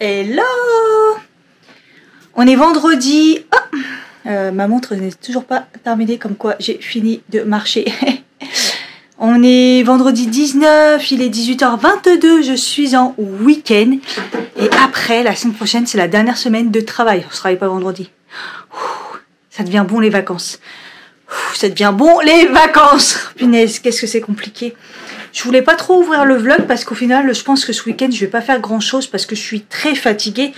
Hello! On est vendredi. Oh, ma montre n'est toujours pas terminée, comme quoi j'ai fini de marcher. On est vendredi 19, il est 18h22, je suis en week-end. Et après, la semaine prochaine, c'est la dernière semaine de travail. On ne travaille pas vendredi. Ça devient bon les vacances. Ça devient bon les vacances. Punaise, qu'est-ce que c'est compliqué. Je voulais pas trop ouvrir le vlog parce qu'au final, je pense que ce week-end, je vais pas faire grand-chose parce que je suis très fatiguée.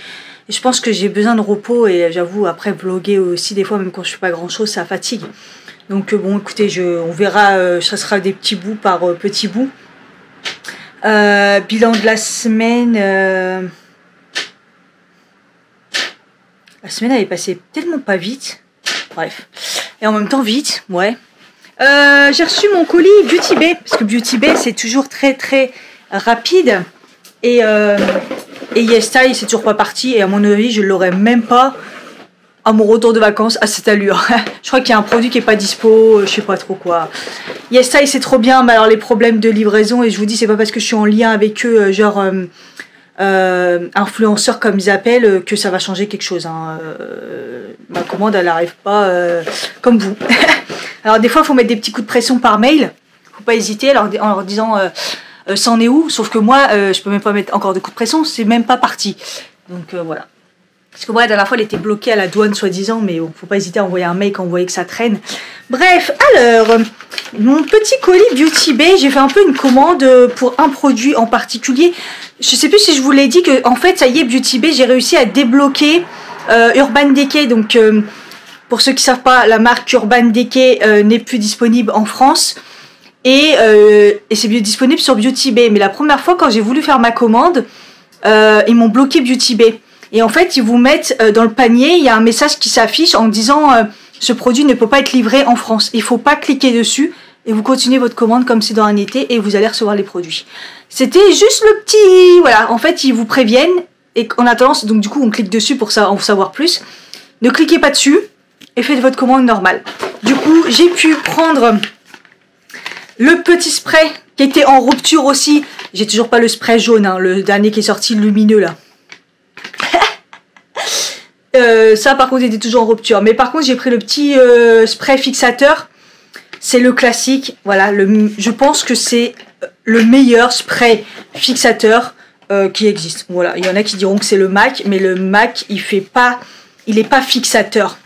Et je pense que j'ai besoin de repos et j'avoue, après vlogger aussi, des fois, même quand je fais pas grand-chose, ça fatigue. Donc bon, écoutez, on verra, ça sera des petits bouts par petits bouts. Bilan de la semaine. La semaine avait passé tellement pas vite. Bref. Et en même temps vite, ouais. J'ai reçu mon colis Beauty Bay, parce que Beauty Bay c'est toujours très très rapide. Et YesStyle c'est toujours pas parti. Et à mon avis, je l'aurais même pas à mon retour de vacances à cette allure. Je crois qu'il y a un produit qui est pas dispo, je sais pas trop quoi. YesStyle c'est trop bien, mais alors les problèmes de livraison, et je vous dis, c'est pas parce que je suis en lien avec eux, genre influenceurs comme ils appellent, que ça va changer quelque chose. Hein. Ma commande elle arrive pas comme vous. Alors des fois il faut mettre des petits coups de pression par mail, faut pas hésiter en leur disant ça en est où, sauf que moi je peux même pas mettre encore de coups de pression, c'est même pas parti. Donc voilà. Parce que moi la dernière fois elle était bloquée à la douane soi-disant, mais bon, faut pas hésiter à envoyer un mail quand vous voyez que ça traîne. Bref, alors mon petit colis Beauty Bay, j'ai fait un peu une commande pour un produit en particulier. Je sais plus si je vous l'ai dit que en fait ça y est, Beauty Bay, j'ai réussi à débloquer Urban Decay. Donc pour ceux qui savent pas, la marque Urban Decay n'est plus disponible en France et c'est disponible sur Beauty Bay. Mais la première fois quand j'ai voulu faire ma commande, ils m'ont bloqué Beauty Bay. Et en fait ils vous mettent dans le panier, il y a un message qui s'affiche en disant ce produit ne peut pas être livré en France. Il faut pas cliquer dessus et vous continuez votre commande comme c'est dans un été et vous allez recevoir les produits. C'était juste le petit... Voilà, en fait ils vous préviennent et en attendant, donc du coup on clique dessus pour en savoir plus. Ne cliquez pas dessus et faites votre commande normale. Du coup j'ai pu prendre le petit spray qui était en rupture aussi. J'ai toujours pas le spray jaune, hein, le dernier qui est sorti, lumineux là. Ça par contre était toujours en rupture. Mais par contre j'ai pris le petit spray fixateur. C'est le classique. Voilà, je pense que c'est le meilleur spray fixateur qui existe. Voilà, il y en a qui diront que c'est le MAC, mais le MAC il est pas fixateur.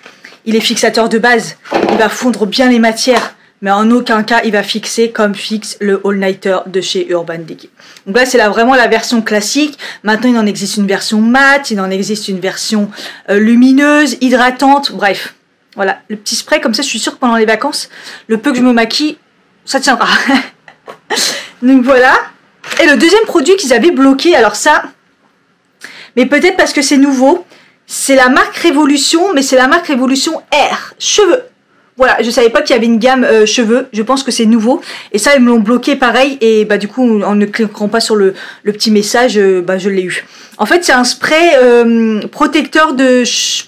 Il est fixateur de base. Il va fondre bien les matières, mais en aucun cas il va fixer comme fixe le All Nighter de chez Urban Decay. Donc là c'est vraiment la version classique. Maintenant il en existe une version mat, il en existe une version lumineuse, hydratante, bref. Voilà, le petit spray comme ça, je suis sûre que pendant les vacances, le peu que je me maquille, ça tiendra. Donc voilà. Et le deuxième produit qu'ils avaient bloqué, alors ça, mais peut-être parce que c'est nouveau, c'est la marque Révolution, mais c'est la marque Révolution R, cheveux. Voilà, je savais pas qu'il y avait une gamme cheveux, je pense que c'est nouveau. Et ça, ils me l'ont bloqué pareil, et bah du coup, en ne cliquant pas sur le petit message, je l'ai eu. En fait, c'est un spray protecteur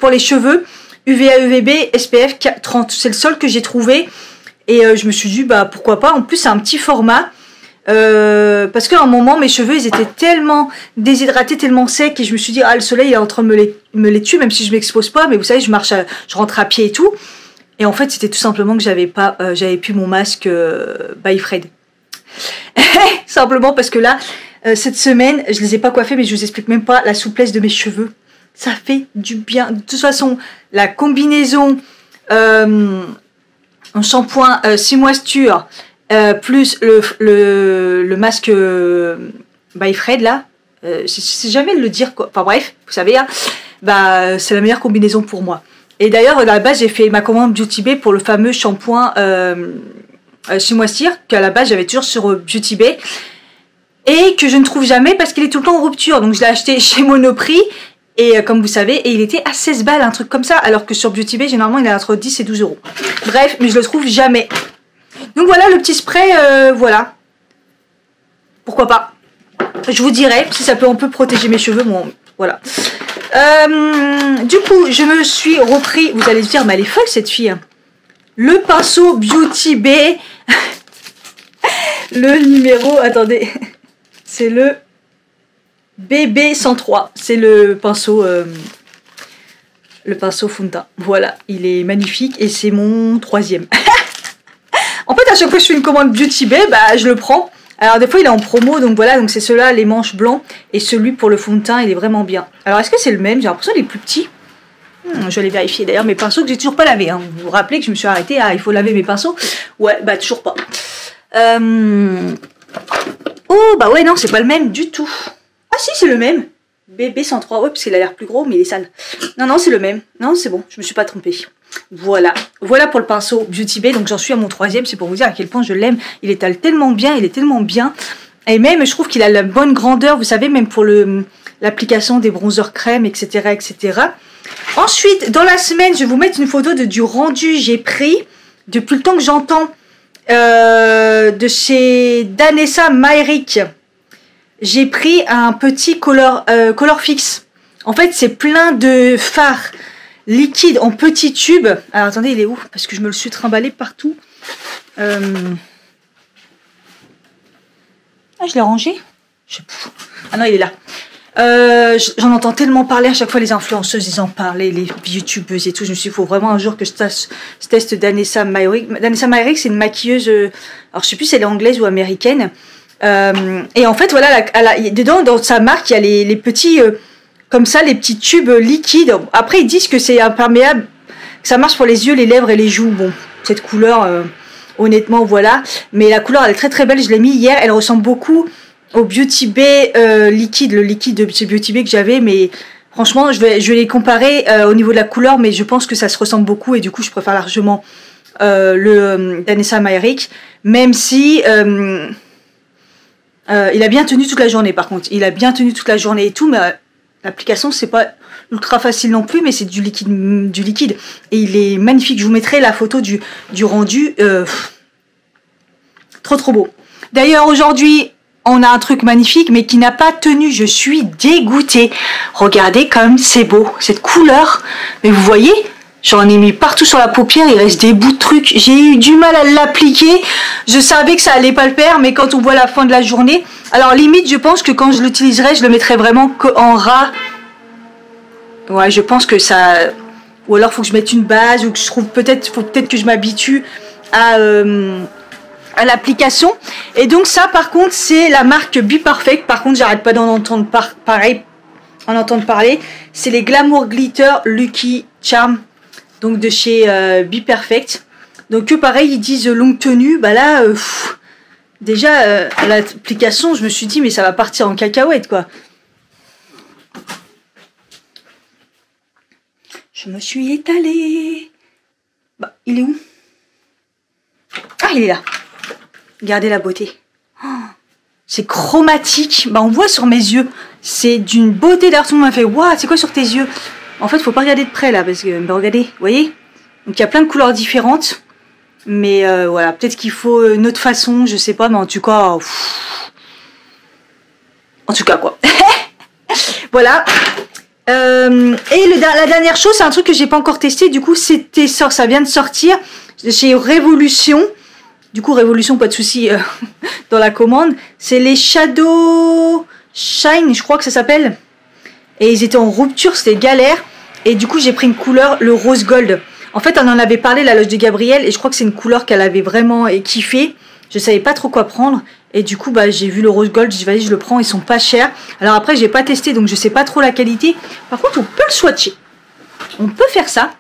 pour les cheveux, UVA, UVB, SPF 30. C'est le seul que j'ai trouvé, et je me suis dit, bah pourquoi pas. En plus, c'est un petit format. Parce qu'à un moment mes cheveux ils étaient tellement déshydratés, tellement secs, et je me suis dit ah, le soleil est en train de me les tuer, même si je m'expose pas, mais vous savez je rentre à pied et tout, et en fait c'était tout simplement que j'avais plus mon masque by Fred. Simplement parce que là cette semaine je les ai pas coiffés, mais je vous explique même pas la souplesse de mes cheveux, ça fait du bien. De toute façon la combinaison en shampoing 6 moisture plus le masque by Fred là, je sais jamais le dire quoi. Enfin bref, vous savez, hein, bah c'est la meilleure combinaison pour moi. Et d'ailleurs à la base j'ai fait ma commande Beauty Bay pour le fameux shampoing 6 moisture qu'à la base j'avais toujours sur Beauty Bay et que je ne trouve jamais parce qu'il est tout le temps en rupture. Donc je l'ai acheté chez Monoprix et comme vous savez, et il était à 16 balles, un truc comme ça, alors que sur Beauty Bay généralement il est entre 10 et 12 euros. Bref, mais je le trouve jamais. Donc voilà le petit spray, voilà. Pourquoi pas. Je vous dirai si ça peut un peu protéger mes cheveux, bon, voilà. Du coup, je me suis repris, vous allez se dire, mais elle est folle cette fille. Le pinceau Beauty Bay. Le numéro, attendez, c'est le BB103. C'est le pinceau fond de teint. Voilà, il est magnifique et c'est mon 3e. En fait, à chaque fois que je fais une commande Beauty Bay, bah, je le prends. Alors des fois il est en promo, donc voilà, donc c'est ceux-là, les manches blancs, et celui pour le fond de teint, il est vraiment bien. Alors est-ce que c'est le même? J'ai l'impression qu'il est plus petit. Je vais aller vérifier d'ailleurs mes pinceaux que j'ai toujours pas lavés. Hein. Vous vous rappelez que je me suis arrêtée, il faut laver mes pinceaux? Ouais, bah toujours pas. Oh bah ouais, non, c'est pas le même du tout. Ah si, c'est le même. BB103, ouais, parce qu'il a l'air plus gros, mais il est sale. Non, non, c'est le même. Non, c'est bon, je me suis pas trompée. Voilà, voilà pour le pinceau Beauty Bay, donc j'en suis à mon 3e, c'est pour vous dire à quel point je l'aime. Il étale tellement bien, il est tellement bien. Et même, je trouve qu'il a la bonne grandeur, vous savez, même pour l'application des bronzers crème, etc., etc. Ensuite, dans la semaine, je vais vous mettre une photo du rendu j'ai pris, depuis le temps que j'entends, de chez Danessa Myricks. J'ai pris un petit color fix. En fait, c'est plein de fards liquide en petits tubes. Alors attendez, il est où? Parce que je me le suis trimballé partout. Ah, je l'ai rangé? Je sais pas. Ah non, il est là. J'en entends tellement parler à chaque fois, les influenceuses, ils en parlent, les youtubeuses et tout. Je me suis dit, il faut vraiment un jour que je teste Danessa Myricks. Danessa Myricks, c'est une maquilleuse, alors je sais plus si elle est anglaise ou américaine. Et en fait, voilà, dedans, dans sa marque, il y a les petits... comme ça, les petits tubes liquides. Après, ils disent que c'est imperméable, que ça marche pour les yeux, les lèvres et les joues. Bon, cette couleur, honnêtement, voilà. Mais la couleur, elle est très très belle. Je l'ai mis hier. Elle ressemble beaucoup au Beauty Bay liquide, le liquide de chez Beauty Bay que j'avais. Mais franchement, je vais les comparer au niveau de la couleur. Mais je pense que ça se ressemble beaucoup. Et du coup, je préfère largement le Danessa Myricks. Même si... il a bien tenu toute la journée, par contre. Il a bien tenu toute la journée et tout, mais... L'application, c'est pas ultra facile non plus, mais c'est du liquide. Et il est magnifique. Je vous mettrai la photo du rendu. Trop, trop beau. D'ailleurs, aujourd'hui, on a un truc magnifique, mais qui n'a pas tenu. Je suis dégoûtée. Regardez comme c'est beau. Cette couleur. Mais vous voyez, j'en ai mis partout sur la paupière. Il reste des bouts de trucs. J'ai eu du mal à l'appliquer. Je savais que ça allait pas le faire, mais quand on voit la fin de la journée... Alors limite, je pense que quand je l'utiliserai, je le mettrai vraiment en ras. Ouais, je pense que ça... Ou alors, faut que je mette une base, ou que je trouve peut-être que je m'habitue à l'application. Et donc ça, par contre, c'est la marque Be Perfect. Par contre, j'arrête pas d'en entendre parler. C'est les Glamour Glitter Lucky Charm, donc de chez Be Perfect. Donc eux, pareil, ils disent longue tenue. Bah là... Déjà, à l'application, je me suis dit, mais ça va partir en cacahuète, quoi. Je me suis étalée. Bah, il est où? Ah, il est là. Regardez la beauté. Oh, c'est chromatique. Bah, on voit sur mes yeux. C'est d'une beauté. D'ailleurs, tout le monde m'a fait, waouh, c'est quoi sur tes yeux? En fait, faut pas regarder de près, là, parce que, bah, regardez, vous voyez? Donc, il y a plein de couleurs différentes. Mais voilà, peut-être qu'il faut une autre façon, je sais pas, mais en tout cas... En tout cas, quoi. Voilà. Et la dernière chose, c'est un truc que j'ai pas encore testé. Du coup, ça vient de sortir chez Révolution. Du coup, Révolution, pas de souci dans la commande. C'est les Shadow Shine, je crois que ça s'appelle. Et ils étaient en rupture, c'était galère. Et du coup, j'ai pris une couleur, le rose gold. En fait, on en avait parlé, la loge de Gabrielle, et je crois que c'est une couleur qu'elle avait vraiment kiffé. Je savais pas trop quoi prendre. Et du coup, bah, j'ai vu le rose gold, j'ai dit, vas-y, je le prends, ils sont pas chers. Alors après, j'ai pas testé, donc je sais pas trop la qualité. Par contre, on peut le swatcher. On peut faire ça.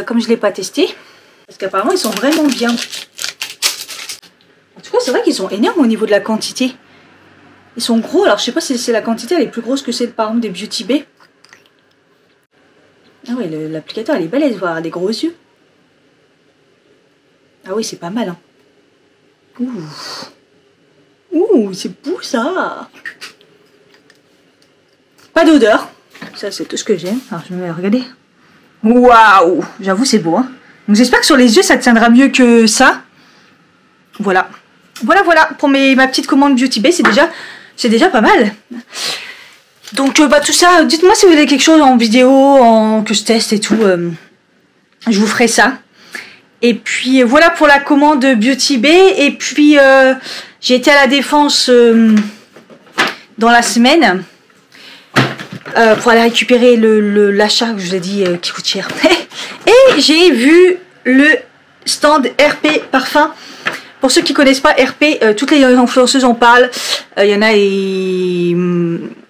Comme je l'ai pas testé. Parce qu'apparemment, ils sont vraiment bien. En tout cas, c'est vrai qu'ils sont énormes au niveau de la quantité. Ils sont gros, alors je sais pas si c'est la quantité, elle est plus grosse que celle, par exemple, des Beauty Bay. Ah oui, l'applicateur, elle est belle, elle doit avoir des gros yeux. Ah oui, c'est pas mal, hein. Ouh, c'est beau, ça. Pas d'odeur. Ça, c'est tout ce que j'aime. Alors, je vais regarder. Waouh, j'avoue, c'est beau, hein. Donc, j'espère que sur les yeux, ça tiendra mieux que ça. Voilà. Voilà, pour ma petite commande Beauty Bay, c'est déjà pas mal. Donc bah tout ça, dites-moi si vous avez quelque chose en vidéo, que je teste et tout, je vous ferai ça. Et puis voilà pour la commande Beauty Bay. Et puis j'ai été à la Défense dans la semaine pour aller récupérer l'achat que je vous ai dit qui coûte cher. Et j'ai vu le stand RP Parfum. Pour ceux qui ne connaissent pas RP, toutes les influenceuses en parlent. Il y en a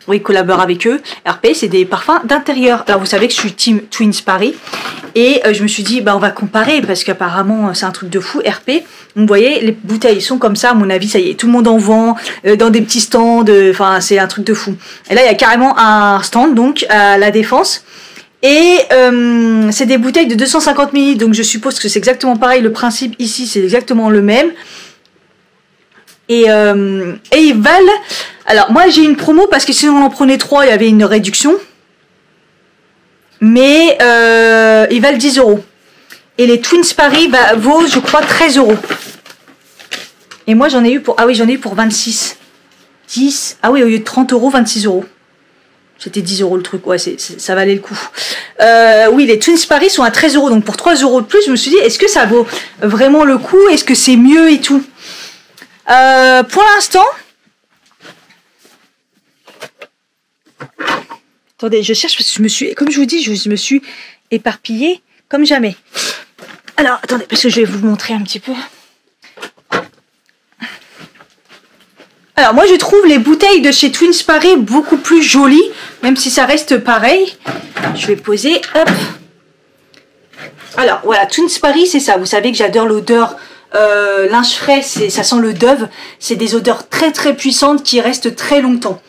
oui, collaborent avec eux. RP, c'est des parfums d'intérieur. Alors vous savez que je suis team Twins Paris. Et je me suis dit, bah, on va comparer parce qu'apparemment c'est un truc de fou. RP, vous voyez, les bouteilles sont comme ça. À mon avis, ça y est, tout le monde en vend dans des petits stands. Enfin, c'est un truc de fou. Et là, il y a carrément un stand donc à la Défense. Et c'est des bouteilles de 250 ml, donc je suppose que c'est exactement pareil. Le principe ici, c'est exactement le même. Et ils valent... Alors, moi, j'ai une promo parce que si on en prenait 3, il y avait une réduction. Mais ils valent 10 €. Et les Twins Paris vaut, je crois, 13 €. Et moi, j'en ai eu pour... Ah oui, j'en ai eu pour 26. 10... Ah oui, au lieu de 30 €, 26 €. C'était 10 € le truc, ouais, ça valait le coup. Oui, les Twins Paris sont à 13 €, donc pour 3 € de plus, je me suis dit, est-ce que ça vaut vraiment le coup? Est-ce que c'est mieux et tout? Pour l'instant... Attendez, je cherche parce que je me suis, comme je vous dis, je me suis éparpillée comme jamais. Alors, attendez, parce que je vais vous montrer un petit peu. Alors, moi, je trouve les bouteilles de chez Twins Paris beaucoup plus jolies, même si ça reste pareil. Je vais poser, hop. Alors, voilà, Twins Paris, c'est ça. Vous savez que j'adore l'odeur linge frais, ça sent le Dove. C'est des odeurs très, très puissantes qui restent très longtemps.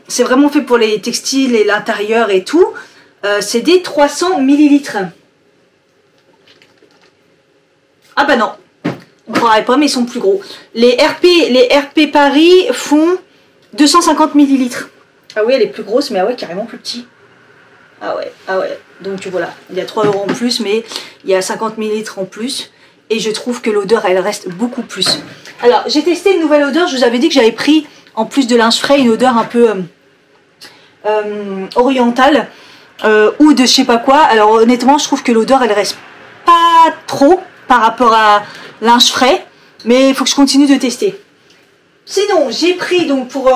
C'est vraiment fait pour les textiles et l'intérieur et tout. C'est des 300 ml. Ah bah non. On ne croirait pas, mais ils sont plus gros. Les RP Paris font 250 ml. Ah oui, elle est plus grosse, mais ah ouais, carrément plus petit. Ah ouais, ah ouais. Donc voilà, il y a 3 € en plus, mais il y a 50 ml en plus. Et je trouve que l'odeur, elle reste beaucoup plus. Alors, j'ai testé une nouvelle odeur. Je vous avais dit que j'avais pris, en plus de linge frais, une odeur un peu orientale. Ou de je sais pas quoi. Alors honnêtement, je trouve que l'odeur, elle reste pas trop par rapport à linge frais, mais il faut que je continue de tester. Sinon, j'ai pris donc pour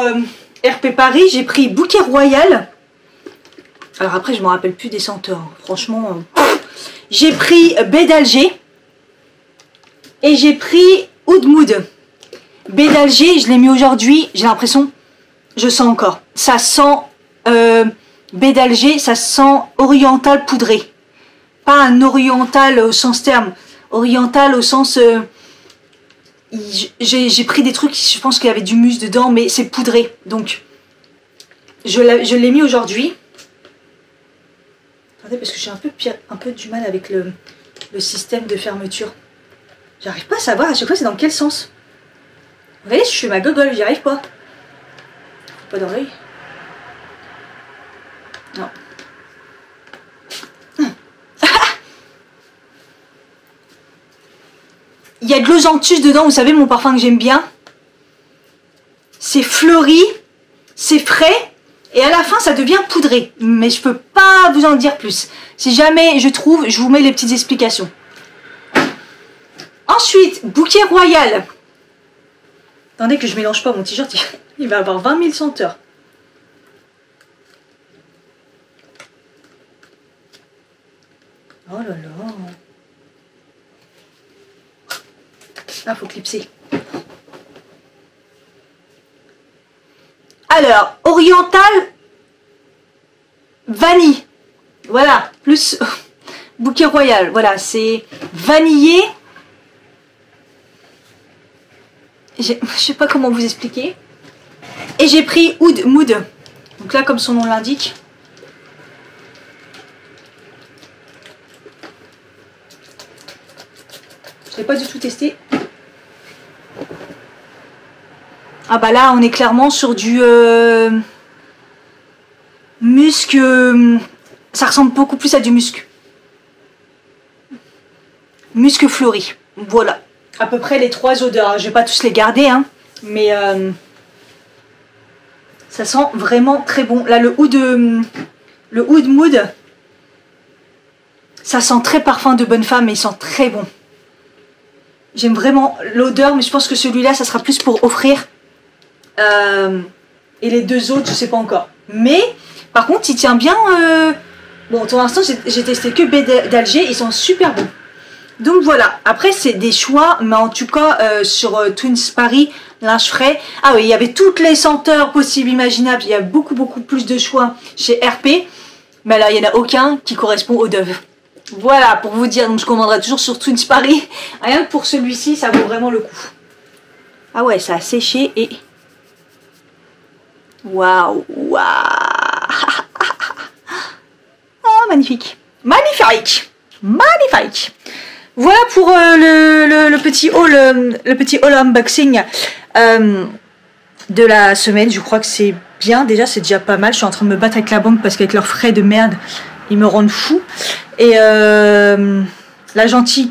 RP Paris, j'ai pris Bouquet Royal. Alors après, je me rappelle plus des senteurs. Franchement, j'ai pris Baie d'Alger et j'ai pris Oud Mood. Baie d'Alger, je l'ai mis aujourd'hui. J'ai l'impression, je sens encore. Ça sent Baie d'Alger, ça sent oriental poudré. Pas un oriental au sens terme. Oriental au sens... j'ai pris des trucs, je pense qu'il y avait du mousse dedans, mais c'est poudré. Donc, je l'ai mis aujourd'hui. Attendez, parce que j'ai un peu du mal avec le système de fermeture. J'arrive pas à savoir à chaque fois c'est dans quel sens. Vous voyez, je fais ma gogole, j'y arrive pas. Pas dans l'œil. Non. Il y a de l'osanthus dedans, vous savez, mon parfum que j'aime bien. C'est fleuri, c'est frais, et à la fin, ça devient poudré. Mais je peux pas vous en dire plus. Si jamais je trouve, je vous mets les petites explications. Ensuite, Bouquet Royal. Attendez que je mélange pas mon t-shirt, il va avoir 20 000 senteurs. Oh là là. Ah, faut clipser. Alors, oriental, vanille. Voilà, plus Bouquet Royal. Voilà, c'est vanillé. Je sais pas comment vous expliquer. Et j'ai pris Oud Mood. Donc là, comme son nom l'indique. Je l'ai pas du tout testé. Ah bah là, on est clairement sur du musc. Ça ressemble beaucoup plus à du musc. Musc fleuri. Voilà. À peu près les 3 odeurs. Je vais pas tous les garder, hein. Mais ça sent vraiment très bon. Là, le Oud Mood, ça sent très parfum de bonne femme et il sent très bon. J'aime vraiment l'odeur, mais je pense que celui-là, ça sera plus pour offrir Et les deux autres, je sais pas encore. Mais, par contre, il tient bien... Bon, pour l'instant, j'ai testé que B d'Alger. Ils sont super bons. Donc voilà. Après, c'est des choix. Mais en tout cas, sur Twins Paris, linge frais. Ah oui, il y avait toutes les senteurs possibles, imaginables. Il y a beaucoup plus de choix chez RP. Mais là, il n'y en a aucun qui correspond aux Dove. Voilà, pour vous dire. Donc, je commanderai toujours sur Twins Paris. Rien que pour celui-ci, ça vaut vraiment le coup. Ah ouais, ça a séché et... Waouh, waouh. Oh, magnifique. Magnifique. Magnifique. Voilà pour le petit haul unboxing de la semaine. Je crois que c'est bien. Déjà, c'est déjà pas mal. Je suis en train de me battre avec la banque parce qu'avec leurs frais de merde, ils me rendent fou. Et la gentille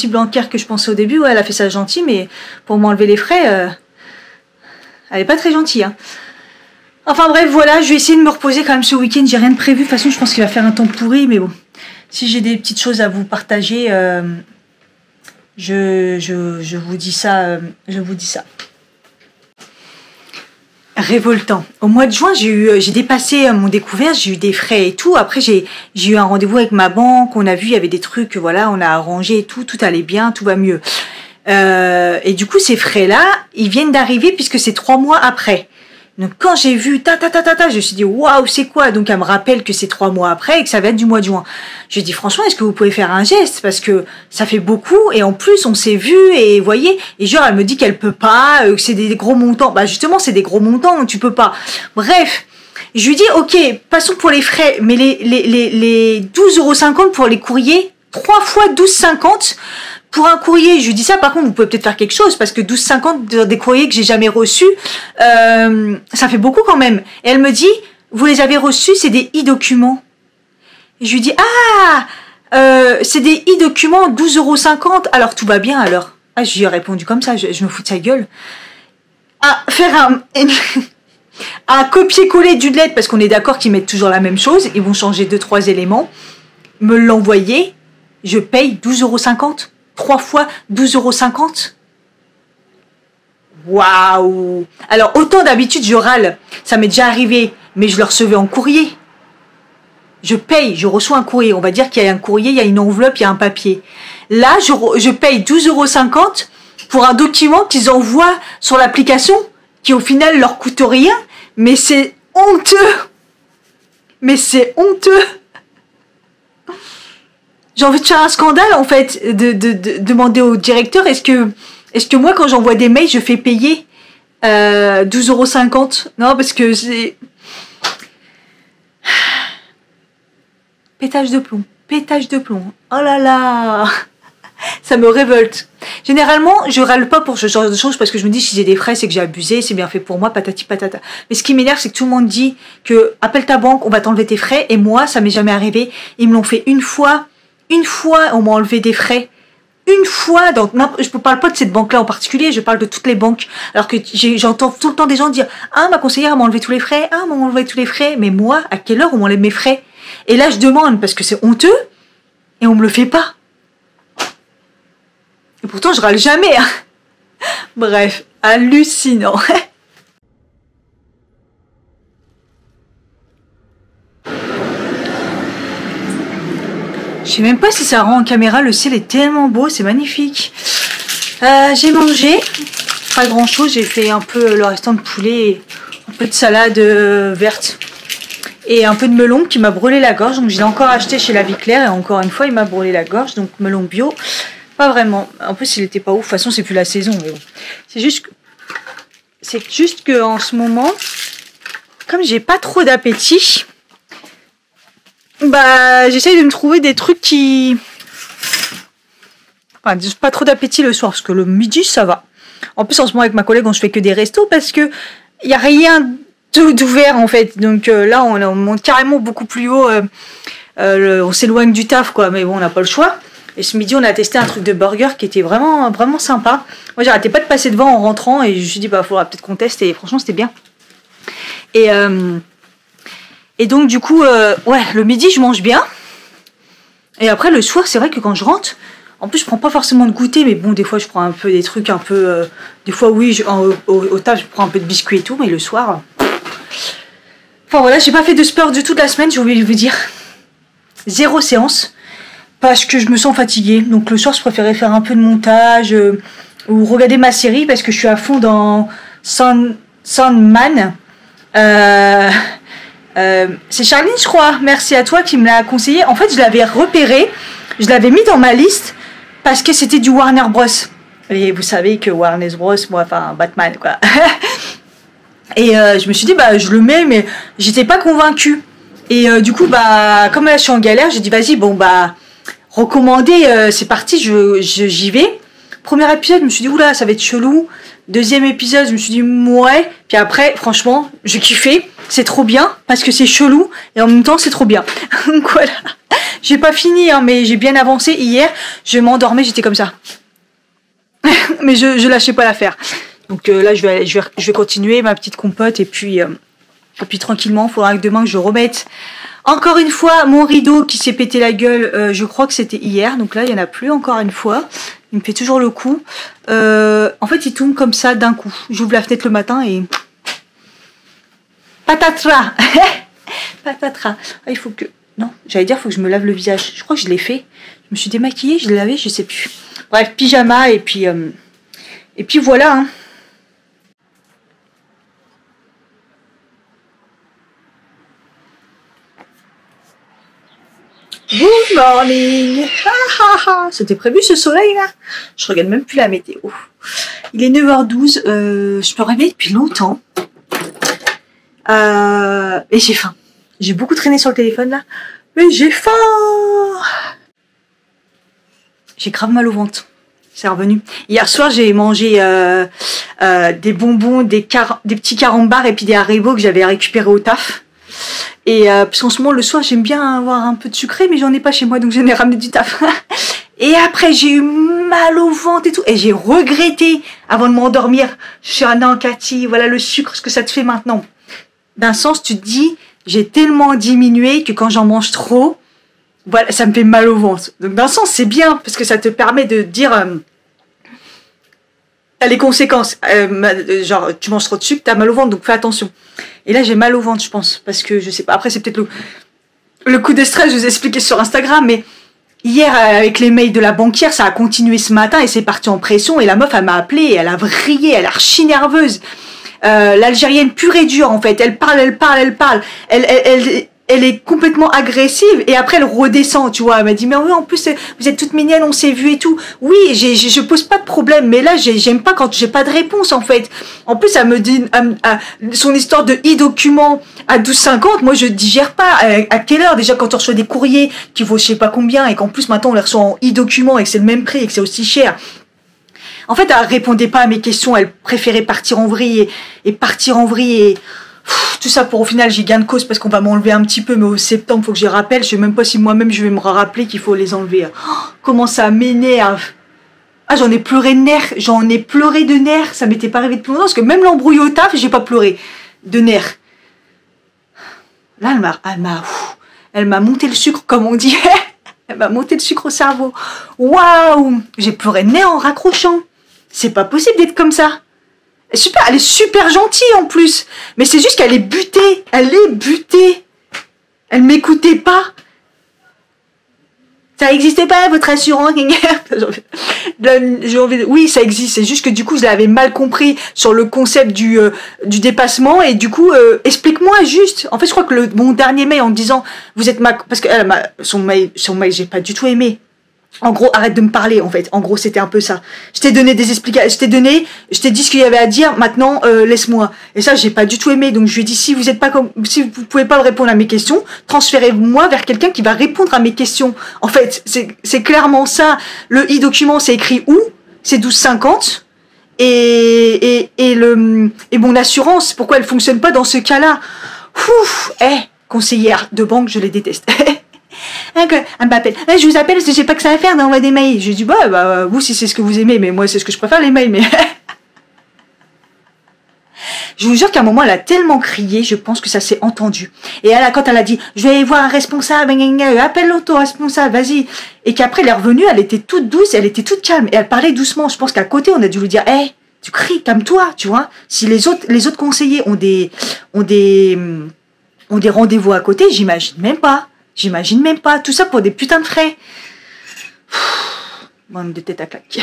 banquière que je pensais au début, ouais, elle a fait ça gentille, mais pour m'enlever les frais, elle est pas très gentille. Hein. Enfin bref, voilà, je vais essayer de me reposer quand même ce week-end. J'ai rien de prévu. De toute façon, je pense qu'il va faire un temps pourri, mais bon. Si j'ai des petites choses à vous partager, je vous dis ça. Révoltant. Au mois de juin, j'ai dépassé mon découvert, j'ai eu des frais et tout. Après, j'ai eu un rendez-vous avec ma banque. On a vu, il y avait des trucs, voilà, on a arrangé et tout allait bien, tout va mieux. Et du coup, ces frais-là, ils viennent d'arriver puisque c'est 3 mois après. Donc quand j'ai vu je me suis dit waouh, c'est quoi? Donc elle me rappelle que c'est 3 mois après et que ça va être du mois de juin. Je lui ai dit franchement, est-ce que vous pouvez faire un geste parce que ça fait beaucoup et en plus on s'est vu et voyez, et genre elle me dit qu'elle peut pas, que c'est des gros montants. Bah justement, c'est des gros montants, tu peux pas. Bref, je lui dis OK, passons pour les frais, mais les 12,50 € pour les courriers, 3 fois 12,50 € pour un courrier. Je lui dis ça, par contre, vous pouvez peut-être faire quelque chose, parce que 12,50 € des courriers que j'ai jamais reçus, ça fait beaucoup quand même. Et elle me dit, vous les avez reçus, c'est des e-documents. Et je lui dis, c'est des e-documents, 12,50 €, alors tout va bien alors. Ah, je lui ai répondu comme ça, je me fous de sa gueule. Faire un copier-coller d'une lettre, parce qu'on est d'accord qu'ils mettent toujours la même chose, ils vont changer 2-3 éléments, me l'envoyer, je paye 12,50 €. 3 fois 12,50 €. Waouh! Alors, autant d'habitude, je râle. Ça m'est déjà arrivé, mais je le recevais en courrier. Je paye, je reçois un courrier. On va dire qu'il y a un courrier, il y a une enveloppe, il y a un papier. Là, je paye 12,50 € pour un document qu'ils envoient sur l'application, qui au final leur coûte rien. Mais c'est honteux! Mais c'est honteux! J'ai envie de faire un scandale, en fait, de demander au directeur, est-ce que moi, quand j'envoie des mails, je fais payer 12,50 €? Non, parce que c'est... Pétage de plomb. Pétage de plomb. Oh là là! Ça me révolte. Généralement, je râle pas pour ce genre de choses parce que je me dis, si j'ai des frais, c'est que j'ai abusé, c'est bien fait pour moi, patati patata. Mais ce qui m'énerve, c'est que tout le monde dit que appelle ta banque, on va t'enlever tes frais, et moi, ça m'est jamais arrivé. Ils me l'ont fait une fois, on m'a enlevé des frais. Une fois, donc je ne parle pas de cette banque-là en particulier, je parle de toutes les banques. Alors que j'entends tout le temps des gens dire « Ah, ma conseillère m'a enlevé tous les frais, ah, m'a enlevé tous les frais. » Mais moi, à quelle heure on m'enlève mes frais? Et là, je demande parce que c'est honteux et on me le fait pas. Et pourtant, je râle jamais. Hein. Bref, hallucinant. Je sais même pas si ça rend en caméra, le ciel est tellement beau, c'est magnifique. J'ai mangé, pas grand chose, j'ai fait un peu le restant de poulet, un peu de salade verte et un peu de melon qui m'a brûlé la gorge. Donc je l'ai encore acheté chez La Vie Claire et encore une fois il m'a brûlé la gorge, donc melon bio, pas vraiment. En plus il était pas ouf, de toute façon c'est plus la saison, mais bon. C'est juste que en ce moment, comme j'ai pas trop d'appétit, bah j'essaye de me trouver des trucs qui... Enfin, pas trop d'appétit le soir, parce que le midi ça va. En plus en ce moment avec ma collègue on se fait que des restos parce que il n'y a rien d'ouvert en fait. Donc là on monte carrément beaucoup plus haut, on s'éloigne du taf quoi, mais bon on n'a pas le choix. Et ce midi on a testé un truc de burger qui était vraiment, vraiment sympa. Moi j'arrêtais pas de passer devant en rentrant et je me suis dit bah faudra peut-être qu'on teste, et franchement c'était bien. Et donc du coup, ouais, le midi je mange bien. Et après le soir, c'est vrai que quand je rentre, En plus, je prends pas forcément de goûter, mais bon, des fois, je prends un peu des trucs un peu... des fois, oui, au taf, je prends un peu de biscuits et tout, mais le soir... Enfin, voilà, j'ai pas fait de sport du tout de la semaine, j'ai oublié de vous dire. 0 séance, parce que je me sens fatiguée. Donc, le soir, je préférais faire un peu de montage ou regarder ma série, parce que je suis à fond dans Sandman. C'est Charline, je crois. Merci à toi qui me l'a conseillé. En fait, je l'avais repéré, je l'avais mis dans ma liste parce que c'était du Warner Bros. Et vous savez que Warner Bros, moi, enfin Batman, quoi. Et je me suis dit, bah, je le mets, mais j'étais pas convaincue. Et du coup, bah, comme là, je suis en galère, j'ai dit, vas-y, bon, bah, recommandé, c'est parti, j'y vais. Premier épisode, je me suis dit, oula, ça va être chelou. Deuxième épisode, je me suis dit, ouais. Puis après, franchement, j'ai kiffé. C'est trop bien, parce que c'est chelou, et en même temps, c'est trop bien. Donc voilà. J'ai pas fini, hein, mais j'ai bien avancé. Hier, je m'endormais, j'étais comme ça. Mais je lâchais pas l'affaire. Donc là, je vais continuer ma petite compote, et puis tranquillement, il faudra que demain, je remette encore une fois mon rideau qui s'est pété la gueule. Je crois que c'était hier, donc là, il y en a plus encore une fois. Il me fait toujours le coup. En fait, il tombe comme ça d'un coup. J'ouvre la fenêtre le matin et... Patatras. Patatras. Ah, il faut que... Non, j'allais dire, il faut que je me lave le visage. Je crois que je l'ai fait. Je me suis démaquillée, je l'ai lavé, je sais plus. Bref, pyjama et puis voilà. Hein. Good morning. C'était prévu ce soleil là. Je regarde même plus la météo. Il est 9h12. Je me réveille depuis longtemps. Et j'ai faim. J'ai beaucoup traîné sur le téléphone là. Mais j'ai faim. J'ai grave mal au ventre. C'est revenu. Hier soir, j'ai mangé des bonbons, des petits carambars et puis des Haribo que j'avais récupérés au taf. Et parce qu'en ce moment, le soir, j'aime bien avoir un peu de sucré, mais j'en ai pas chez moi, donc j'en ai ramené du taf. Et après, j'ai eu mal au ventre et tout. Et j'ai regretté avant de m'endormir. Je suis ah non, Cathy, voilà le sucre, ce que ça te fait maintenant. D'un sens, tu te dis, j'ai tellement diminué que quand j'en mange trop, voilà, ça me fait mal au ventre. Donc d'un sens, c'est bien, parce que ça te permet de dire les conséquences. Genre, tu manges trop de sucre, t'as mal au ventre, donc fais attention. Et là, j'ai mal au ventre, je pense, parce que je sais pas. Après, c'est peut-être le coup de stress, je vous ai expliqué sur Instagram, mais hier, avec les mails de la banquière, ça a continué ce matin et c'est parti en pression. Et la meuf, elle m'a appelée, elle a vrillé, elle est archi nerveuse. L'Algérienne pure et dure, en fait. Elle parle. Elle est complètement agressive et après elle redescend, tu vois. Elle m'a dit, mais oui, en plus, vous êtes toute mignonne, on s'est vu et tout. Oui, je pose pas de problème, mais là, j'aime pas quand j'ai pas de réponse, en fait. En plus, elle me dit, son histoire de e-document à 12,50, moi, je digère pas. À quelle heure, déjà, quand on reçoit des courriers qui vaut je sais pas combien et qu'en plus, maintenant, on les reçoit en e-document et que c'est le même prix et que c'est aussi cher. En fait, elle répondait pas à mes questions, elle préférait partir en vrille et partir en vrille et... Tout ça pour au final j'ai gain de cause parce qu'on va m'enlever un petit peu, mais au septembre faut que j'y rappelle. Je sais même pas si moi-même je vais me rappeler qu'il faut les enlever. Oh, comment ça m'énerve. Ah, j'en ai pleuré de nerfs, ça m'était pas arrivé depuis longtemps parce que même l'embrouille au taf, j'ai pas pleuré de nerfs. Là elle m'a monté le sucre comme on dit. Elle m'a monté le sucre au cerveau. Waouh, j'ai pleuré de nerfs en raccrochant. C'est pas possible d'être comme ça. Super, elle est super gentille en plus. Mais c'est juste qu'elle est butée. Elle m'écoutait pas. Ça n'existait pas, votre assurance. Oui, ça existe. C'est juste que du coup, je l'avais mal compris sur le concept du dépassement. Et du coup, explique-moi juste. En fait, je crois que mon dernier mail en me disant, vous êtes parce que son mail, j'ai pas du tout aimé. En gros, arrête de me parler, en fait. En gros, c'était un peu ça. Je t'ai donné des explications, je t'ai dit ce qu'il y avait à dire, maintenant, laisse-moi. Et ça, j'ai pas du tout aimé. Donc, je lui ai dit, si vous pouvez pas me répondre à mes questions, transférez-moi vers quelqu'un qui va répondre à mes questions. En fait, c'est clairement ça. Le e-document, c'est écrit où? C'est 12,50. Et mon assurance, pourquoi elle fonctionne pas dans ce cas-là? Conseillère de banque, je les déteste. Elle m'appelle. Je vous appelle parce que j'ai pas que ça à faire d'envoyer des mails. Je lui dis vous si c'est ce que vous aimez, mais moi c'est ce que je préfère les mails. Mais Je vous jure qu'à un moment, elle a tellement crié, je pense que ça s'est entendu. Et elle, quand elle a dit, je vais voir un responsable, appelle l'auto-responsable, vas-y. Et qu'après, elle est revenue, elle était toute douce, elle était toute calme. Et elle parlait doucement. Je pense qu'à côté, on a dû lui dire, hé, tu cries, calme-toi, tu vois. Si les autres conseillers ont des rendez-vous à côté, j'imagine même pas. J'imagine même pas. Tout ça pour des putains de frais. Bande de tête à claque.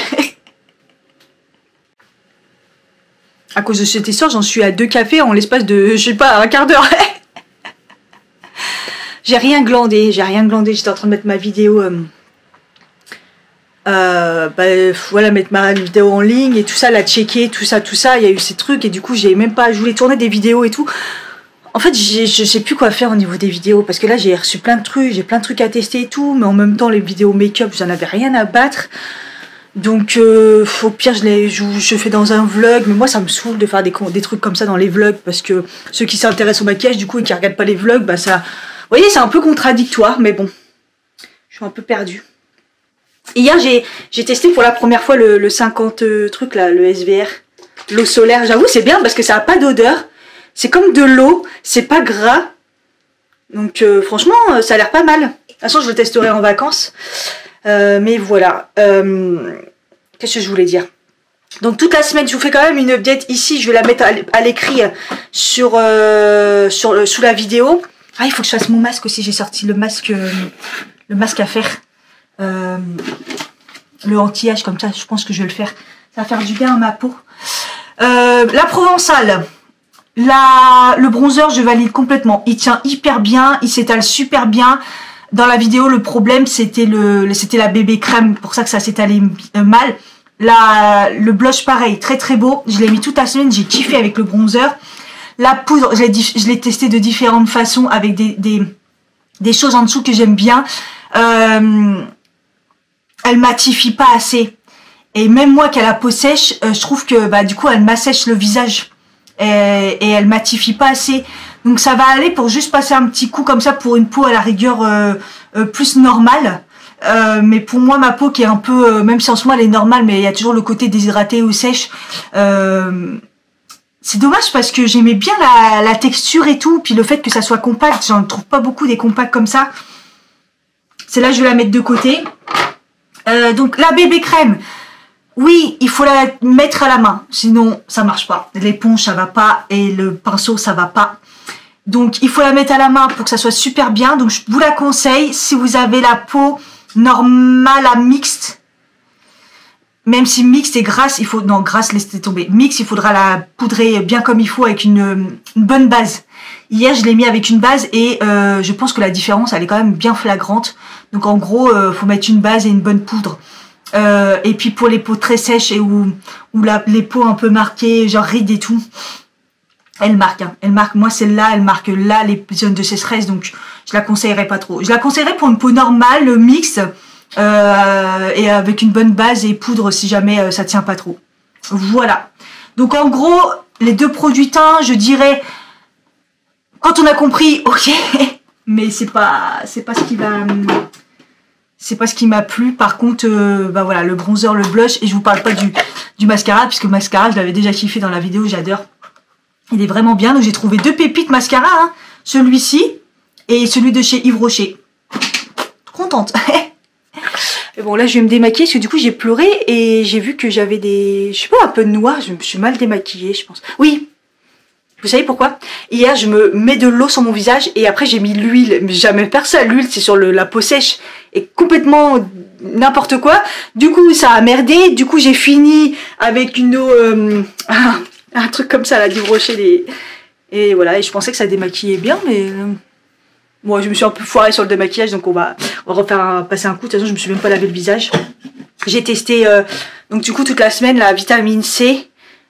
À cause de cette histoire, j'en suis à 2 cafés en l'espace de, je sais pas, un quart d'heure. J'ai rien glandé. J'étais en train de mettre ma vidéo. Voilà, mettre ma vidéo en ligne et tout ça, la checker, tout ça. Il y a eu ces trucs et du coup, j'ai même pas. Je voulais tourner des vidéos et tout. En fait, je sais plus quoi faire au niveau des vidéos parce que là, j'ai reçu plein de trucs, j'ai plein de trucs à tester et tout, mais en même temps, les vidéos make-up, j'en avais rien à battre. Donc, au pire, je fais dans un vlog, mais moi, ça me saoule de faire des trucs comme ça dans les vlogs parce que ceux qui s'intéressent au maquillage, du coup, et qui regardent pas les vlogs, bah ça. Vous voyez, c'est un peu contradictoire, mais bon, je suis un peu perdue. Hier, j'ai testé pour la première fois le 50 truc là, le SVR, l'eau solaire. J'avoue, c'est bien parce que ça a pas d'odeur. C'est comme de l'eau, c'est pas gras. Donc franchement, ça a l'air pas mal. De toute façon, je le testerai en vacances. Mais voilà. Qu'est-ce que je voulais dire? Donc toute la semaine, je vous fais quand même une update ici. Je vais la mettre à l'écrit sous la vidéo. Ah, il faut que je fasse mon masque aussi. J'ai sorti le masque à faire. Le anti-âge comme ça, je pense que je vais le faire. Ça va faire du bien à ma peau. La Provençale. Le bronzer, je valide complètement. Il tient hyper bien, il s'étale super bien. Dans la vidéo, le problème, c'était la bébé crème, pour ça que ça s'étalait mal. Le blush, pareil, très très beau. Je l'ai mis toute la semaine, j'ai kiffé avec le bronzer. La poudre, je l'ai testé de différentes façons avec des choses en dessous que j'aime bien. Elle matifie pas assez. Et même moi qui a la peau sèche, je trouve que bah, du coup, elle m'assèche le visage. Et elle matifie pas assez. Donc ça va aller pour juste passer un petit coup comme ça pour une peau à la rigueur plus normale. Mais pour moi, ma peau qui est un peu, même si en ce moment elle est normale, mais il y a toujours le côté déshydraté ou sèche. C'est dommage parce que j'aimais bien la texture et tout. Puis le fait que ça soit compact, j'en trouve pas beaucoup des compacts comme ça. Celle-là, je vais la mettre de côté. Donc la bébé crème. Oui, il faut la mettre à la main, sinon ça marche pas. L'éponge ça va pas et le pinceau ça va pas. Donc il faut la mettre à la main pour que ça soit super bien. Donc je vous la conseille si vous avez la peau normale à mixte. Même si mixte et grasse, il faut... Non, grasse, laissez tomber. Mixte, il faudra la poudrer bien comme il faut avec une bonne base. Hier, je l'ai mis avec une base et je pense que la différence, elle est quand même bien flagrante. Donc en gros, faut mettre une base et une bonne poudre. Et puis pour les peaux très sèches et où les peaux un peu marquées, genre rides et tout, elle marque. Hein. Elle marque. Moi, celle-là, elle marque là les zones de sécheresse, donc je la conseillerais pas trop. Je la conseillerais pour une peau normale, mixte, et avec une bonne base et poudre si jamais ça tient pas trop. Voilà. Donc en gros, les 2 produits teints, je dirais, quand on a compris, ok, mais c'est pas ce qui va... C'est pas ce qui m'a plu. Par contre, bah voilà, le bronzer, le blush. Et je vous parle pas du mascara, puisque le mascara, je l'avais déjà kiffé dans la vidéo, j'adore. Il est vraiment bien. Donc j'ai trouvé 2 pépites mascara. Hein. Celui-ci et celui de chez Yves Rocher. Contente. Et bon, là, je vais me démaquiller, parce que du coup, j'ai pleuré. Et j'ai vu que j'avais je sais pas, un peu de noir. Je me suis mal démaquillée, je pense. Oui. Vous savez pourquoi? Hier, je me mets de l'eau sur mon visage et après j'ai mis l'huile. Mais jamais faire ça, l'huile c'est sur la peau sèche et complètement n'importe quoi. Du coup, ça a merdé. Du coup, j'ai fini avec une eau, un truc comme ça, là, d'Yves Rocher. Et voilà, et je pensais que ça démaquillait bien, mais moi, je me suis un peu foirée sur le démaquillage, donc on va refaire passer un coup. De toute façon, je me suis même pas lavé le visage. J'ai testé, donc du coup, toute la semaine, la vitamine C.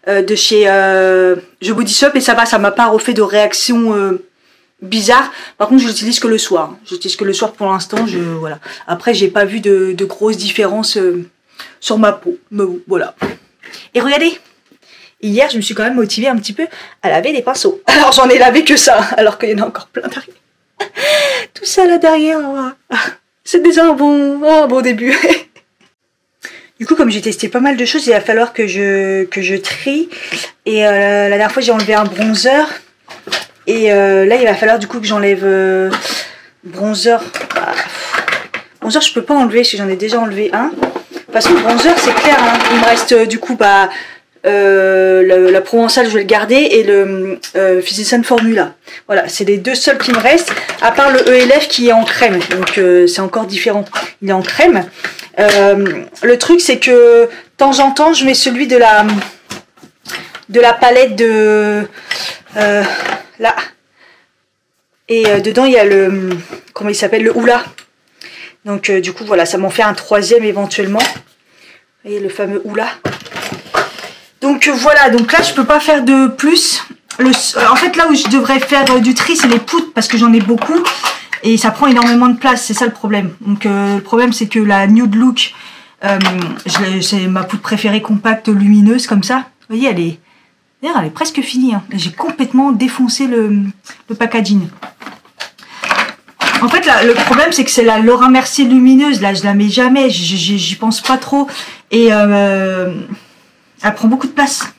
De chez The Body Shop et ça va, ça m'a pas refait de réaction bizarre. Par contre, je l'utilise que le soir. J'utilise que le soir pour l'instant. Voilà. Après, j'ai pas vu de grosses différences sur ma peau. Mais voilà. Et regardez, hier, je me suis quand même motivée un petit peu à laver des pinceaux. Alors, j'en ai lavé que ça, alors qu'il y en a encore plein derrière. Tout ça là derrière, c'est déjà un bon début. Du coup, comme j'ai testé pas mal de choses, il va falloir que je trie. Et la dernière fois, j'ai enlevé un bronzer. Et là, il va falloir du coup que j'enlève bronzer. Bronzer, je peux pas enlever parce que j'en ai déjà enlevé un. De toute façon, bronzer, c'est clair. Hein. Il me reste du coup la Provençale, je vais le garder. Et le Physician Formula. Voilà, c'est les deux seuls qui me restent. À part le ELF qui est en crème. Donc, c'est encore différent. Il est en crème. Le truc, c'est que de temps en temps, je mets celui de la palette de... là. Et dedans, il y a le... Comment il s'appelle? Le Oula. Donc, du coup, voilà, ça m'en fait un troisième éventuellement. Vous voyez, le fameux Oula. Donc, voilà. Donc là, je peux pas faire de plus. En fait, là où je devrais faire du tri, c'est les poutres. Parce que j'en ai beaucoup. Et ça prend énormément de place. C'est ça le problème. Donc, le problème, c'est que la Nude Look, c'est ma poudre préférée compacte, lumineuse, comme ça. Vous voyez, elle est presque finie. Hein. J'ai complètement défoncé le packaging. En fait, là, le problème, c'est que c'est la Laura Mercier lumineuse. Là, je la mets jamais. J'y pense pas trop. Et elle prend beaucoup de place.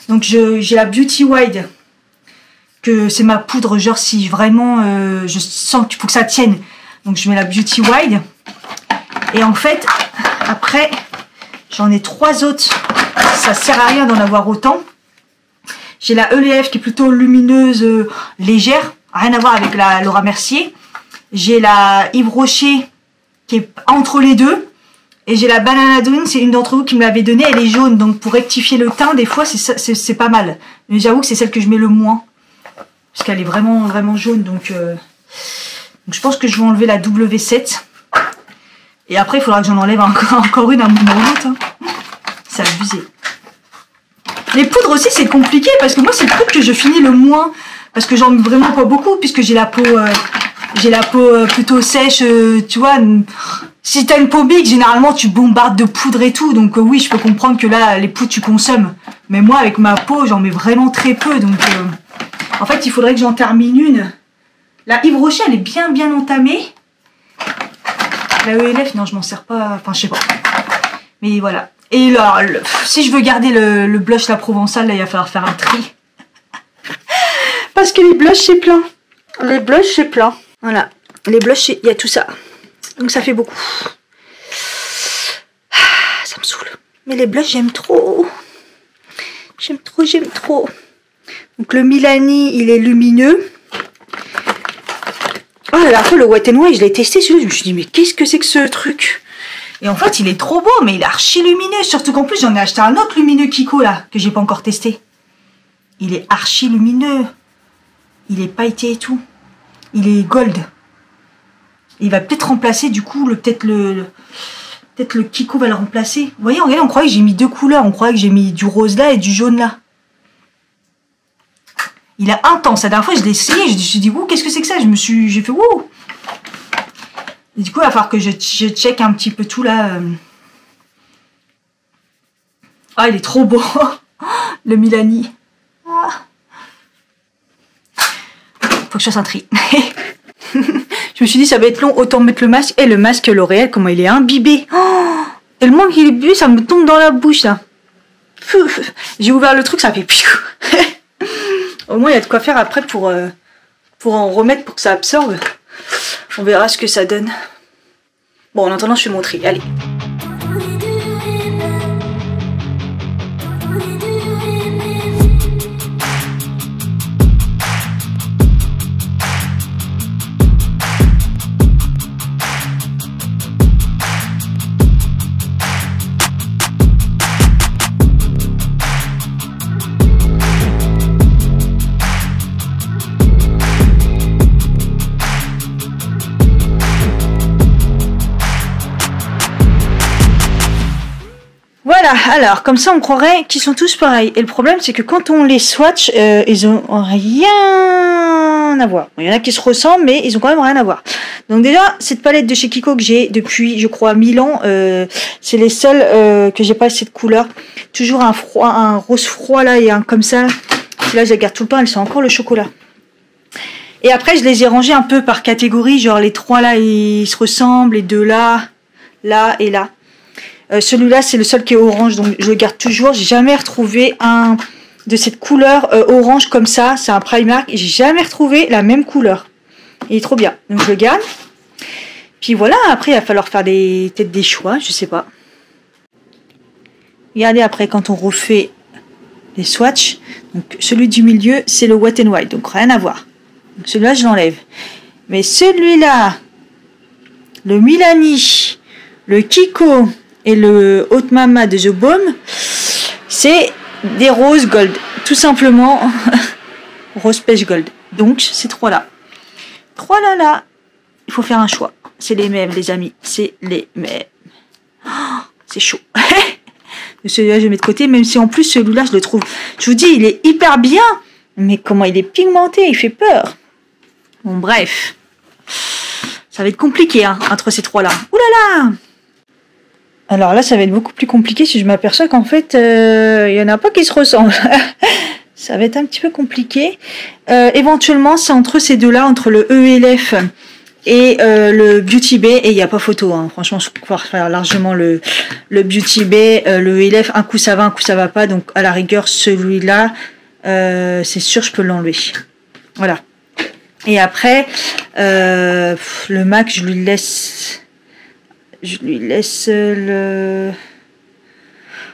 Donc, j'ai la Beauty Wide. Que c'est ma poudre. Genre, si vraiment je sens qu'il faut que ça tienne. Donc, je mets la Beauty Wide. Et en fait, après, j'en ai 3 autres. Ça sert à rien d'en avoir autant. J'ai la ELF qui est plutôt lumineuse, légère. Rien à voir avec la Laura Mercier. J'ai la Yves Rocher qui est entre les deux. Et j'ai la Banana Dream, c'est une d'entre vous qui me l'avait donnée. Elle est jaune, donc pour rectifier le teint, des fois, c'est pas mal. Mais j'avoue que c'est celle que je mets le moins. Parce qu'elle est vraiment, vraiment jaune. Donc je pense que je vais enlever la W7. Et après, il faudra que j'en enlève encore une à un moment ou l'autre. Hein. C'est abusé. Les poudres aussi, c'est compliqué parce que moi, c'est le truc que je finis le moins. Parce que j'en mets vraiment pas beaucoup puisque j'ai la peau plutôt sèche, tu vois. Si t'as une peau big, généralement, tu bombardes de poudre et tout. Donc oui, je peux comprendre que là, les poudres, tu consommes. Mais moi, avec ma peau, j'en mets vraiment très peu. Donc en fait, il faudrait que j'en termine une. La Yves Rocher, elle est bien, bien entamée. La ELF, non, je m'en sers pas. Enfin, je sais pas. Mais voilà. Et là, si je veux garder le blush La Provençale, là, il va falloir faire un tri. Parce que les blushs, c'est plein. Les blushs, c'est plein. Voilà. Les blushs, il y a tout ça. Donc, ça fait beaucoup. Ça me saoule. Mais les blushs, j'aime trop. J'aime trop, j'aime trop. Donc, le Milani, il est lumineux. Oh, la dernière fois, le Wet n Wild, je l'ai testé celui-là. Je me suis dit, mais qu'est-ce que c'est que ce truc? Et en fait, il est trop beau, mais il est archi lumineux. Surtout qu'en plus, j'en ai acheté un autre lumineux Kiko, là, que j'ai pas encore testé. Il est archi lumineux. Il est pailleté et tout. Il est gold. Il va peut-être remplacer, du coup, peut-être le Kiko va le remplacer. Vous voyez, regardez, on croyait que j'ai mis 2 couleurs. On croyait que j'ai mis du rose là et du jaune là. Il est intense. La dernière fois, je l'ai essayé. Je me suis dit, ouh, qu'est-ce que c'est que ça? J'ai fait, ouh. Et du coup, il va falloir que je check un petit peu tout là. Ah, il est trop beau. Le Milani. Ah. Faut que je fasse un tri. Je me suis dit, ça va être long. Autant mettre le masque. Et le masque L'Oréal, comment il est imbibé. Oh, tellement qu'il est bu, ça me tombe dans la bouche là. J'ai ouvert le truc, ça fait... Au moins, il y a de quoi faire après pour en remettre, pour que ça absorbe. On verra ce que ça donne. Bon, en attendant, je fais mon tri. Allez. Voilà, alors, comme ça, on croirait qu'ils sont tous pareils. Et le problème, c'est que quand on les swatch, ils ont rien à voir. Il y en a qui se ressemblent, mais ils ont quand même rien à voir. Donc déjà, cette palette de chez Kiko que j'ai depuis, je crois, 1000 ans, c'est les seuls que j'ai pas cette couleur. Toujours un rose froid, là, et un comme ça. Là, je la garde tout le temps, elles sont encore le chocolat. Et après, je les ai rangés un peu par catégorie, genre les 3 là, ils se ressemblent, les 2 là, là et là. Celui-là, c'est le seul qui est orange, donc je le garde toujours. J'ai jamais retrouvé un de cette couleur orange comme ça. C'est un Primark et j'ai jamais retrouvé la même couleur. Il est trop bien, donc je le garde. Puis voilà, après il va falloir faire peut-être des choix, je sais pas. Regardez après quand on refait les swatchs. Donc celui du milieu, c'est le Wet n Wild, donc rien à voir. Celui-là, je l'enlève. Mais celui-là, le Milani, le Kiko et le Haute Mama de The Balm, c'est des roses gold. Tout simplement, rose pêche gold. Donc, ces trois-là. Trois-là, il faut faire un choix. C'est les mêmes, les amis. C'est les mêmes. Oh, c'est chaud. Celui-là, je le mets de côté, même si en plus, celui-là, je le trouve... Je vous dis, il est hyper bien. Mais comment il est pigmenté, il fait peur. Bon, bref. Ça va être compliqué, hein, entre ces trois-là. Ouh là là! Alors là, ça va être beaucoup plus compliqué si je m'aperçois qu'en fait, il y en a pas qui se ressemblent. Ça va être un petit peu compliqué. Éventuellement, c'est entre ces deux-là, entre le ELF et le Beauty Bay. Et il n'y a pas photo, hein. Franchement, je peux faire largement le Beauty Bay. Le ELF, un coup ça va, un coup ça va pas. Donc, à la rigueur, celui-là, c'est sûr, je peux l'enlever. Voilà. Et après, le MAC, je lui laisse le...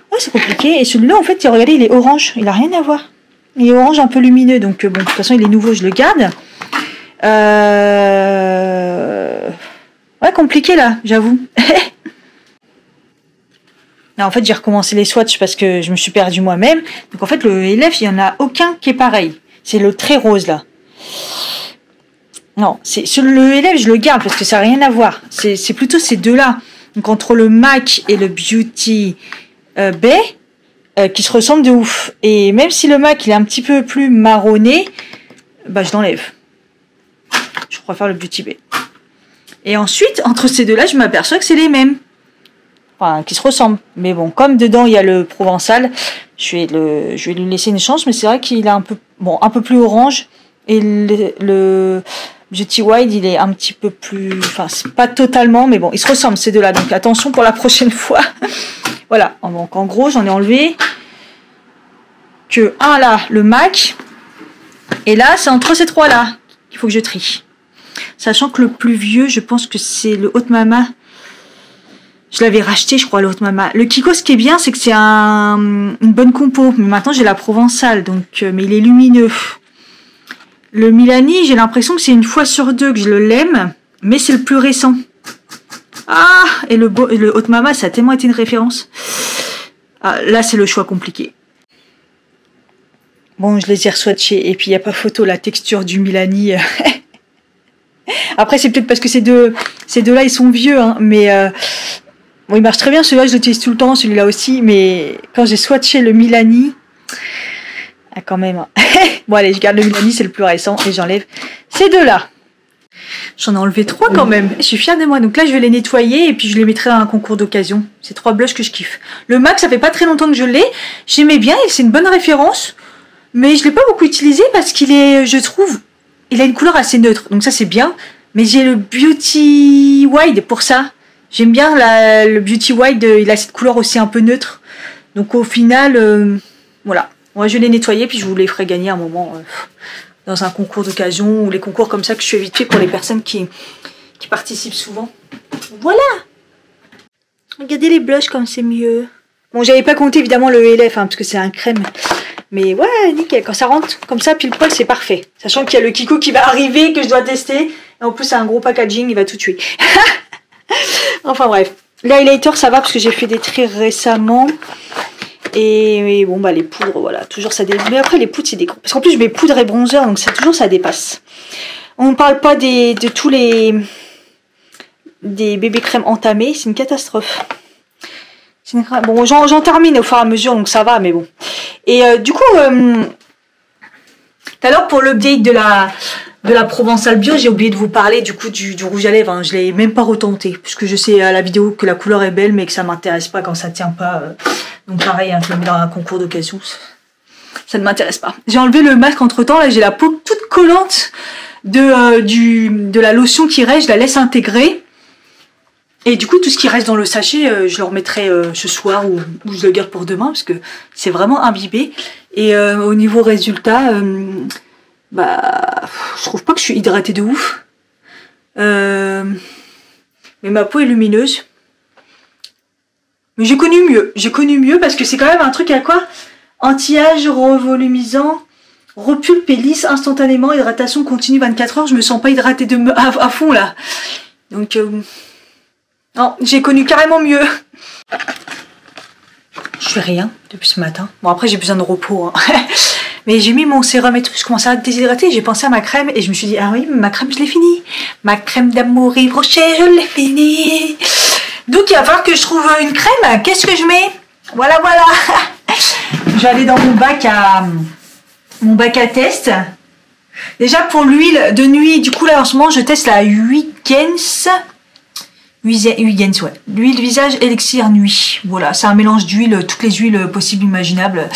Ouais, c'est compliqué. Et celui-là, en fait, regardez, il est orange. Il a rien à voir. Il est orange un peu lumineux. Donc, bon, de toute façon, il est nouveau, je le garde. Ouais, compliqué, là, j'avoue. En fait, j'ai recommencé les swatchs parce que je me suis perdue moi-même. Donc, en fait, le ELF, il n'y en a aucun qui est pareil. C'est le très rose, là. Non, le élève, je le garde parce que ça n'a rien à voir. C'est plutôt ces deux-là. Donc, entre le MAC et le Beauty Bay, qui se ressemblent de ouf. Et même si le MAC, il est un petit peu plus marronné, bah, je l'enlève. Je préfère le Beauty Bay. Et ensuite, entre ces deux-là, je m'aperçois que c'est les mêmes. Enfin, qui se ressemblent. Mais bon, comme dedans, il y a le Provençal, je vais lui laisser une chance. Mais c'est vrai qu'il est un peu plus orange. Et le Beauty Wild, il est un petit peu plus... Enfin, c'est pas totalement, mais bon, ils se ressemblent ces deux-là. Donc attention pour la prochaine fois. Voilà. Donc en gros, j'en ai enlevé que un là, le MAC. Et là, c'est entre ces trois-là qu'il faut que je trie. Sachant que le plus vieux, je pense que c'est le Haute Mama. Je l'avais racheté, je crois, le Haute Mama. Le Kiko, ce qui est bien, c'est que c'est une bonne compo. Mais maintenant, j'ai la Provençale. Donc, mais il est lumineux. Le Milani, j'ai l'impression que c'est une fois sur deux que je l'aime, mais c'est le plus récent. Ah, et le Haute Mama, ça a tellement été une référence. Ah, là, c'est le choix compliqué. Bon, je les ai re-swatchés, et puis il n'y a pas photo, la texture du Milani. Après, c'est peut-être parce que ces deux-là, ils sont vieux, hein, mais bon, il marche très bien, celui-là, je l'utilise tout le temps, celui-là aussi, mais quand j'ai swatché le Milani... Ah, quand même. Hein. Bon, allez, je garde le Milani, c'est le plus récent, et j'enlève ces deux-là. J'en ai enlevé trois quand même. Je suis fière de moi. Donc là, je vais les nettoyer, et puis je les mettrai à un concours d'occasion. C'est trois blushs que je kiffe. Le MAC, ça fait pas très longtemps que je l'ai. J'aimais bien, et c'est une bonne référence. Mais je l'ai pas beaucoup utilisé parce qu'il est, je trouve, il a une couleur assez neutre. Donc ça, c'est bien. Mais j'ai le Beauty Wild pour ça. J'aime bien le Beauty Wild, il a cette couleur aussi un peu neutre. Donc au final, voilà. Moi, je vais les nettoyer, puis je vous les ferai gagner un moment dans un concours d'occasion, ou les concours comme ça que je fais vite fait pour les personnes qui participent souvent. Voilà! Regardez les blushs comme c'est mieux. Bon, j'avais pas compté évidemment le ELF, hein, parce que c'est un crème. Mais ouais, nickel. Quand ça rentre comme ça, pile poil, c'est parfait. Sachant qu'il y a le Kiko qui va arriver, que je dois tester. Et en plus, c'est un gros packaging, il va tout tuer. Enfin bref. L'highlighter, ça va, parce que j'ai fait des traits récemment. Et bon, bah les poudres, voilà, toujours ça dépasse. Mais après, les poudres, c'est des gros. Parce qu'en plus, je mets poudre et bronzer, donc c'est toujours ça dépasse. On ne parle pas de tous les bébés crèmes entamés, c'est une catastrophe. Bon, j'en termine au fur et à mesure, donc ça va, mais bon. Et du coup, tout à l'heure, pour l'update de la Provençale Bio, j'ai oublié de vous parler du coup du rouge à lèvres. Hein. Je l'ai même pas retenté, puisque je sais à la vidéo que la couleur est belle, mais que ça m'intéresse pas quand ça tient pas. Donc pareil, hein, je le mets dans un concours d'occasion. Ça ne m'intéresse pas. J'ai enlevé le masque entre temps, là j'ai la peau toute collante de la lotion qui reste, je la laisse intégrer. Et du coup, tout ce qui reste dans le sachet, je le remettrai ce soir ou je le garde pour demain parce que c'est vraiment imbibé. Et au niveau résultat, bah, je trouve pas que je suis hydratée de ouf. Mais ma peau est lumineuse. Mais j'ai connu mieux. J'ai connu mieux parce que c'est quand même un truc à quoi? Anti-âge, revolumisant, repulpe et lisse instantanément, hydratation continue 24 heures. Je me sens pas hydratée à fond là. Donc, non, j'ai connu carrément mieux. Je fais rien depuis ce matin. Bon, après, j'ai besoin de repos. Hein. Mais j'ai mis mon sérum et tout. Je commençais à me déshydrater. J'ai pensé à ma crème et je me suis dit, ah oui, ma crème, je l'ai finie. Ma crème d'amour Yves Rocher, je l'ai finie. Donc, il va falloir que je trouve une crème. Qu'est-ce que je mets? Voilà, voilà. Je vais aller dans mon bac à test. Déjà, pour l'huile de nuit, du coup, là, en ce moment, je teste la Huygens. Huygens, ouais. L'huile visage élixir nuit. Voilà, c'est un mélange d'huile, toutes les huiles possibles, imaginables.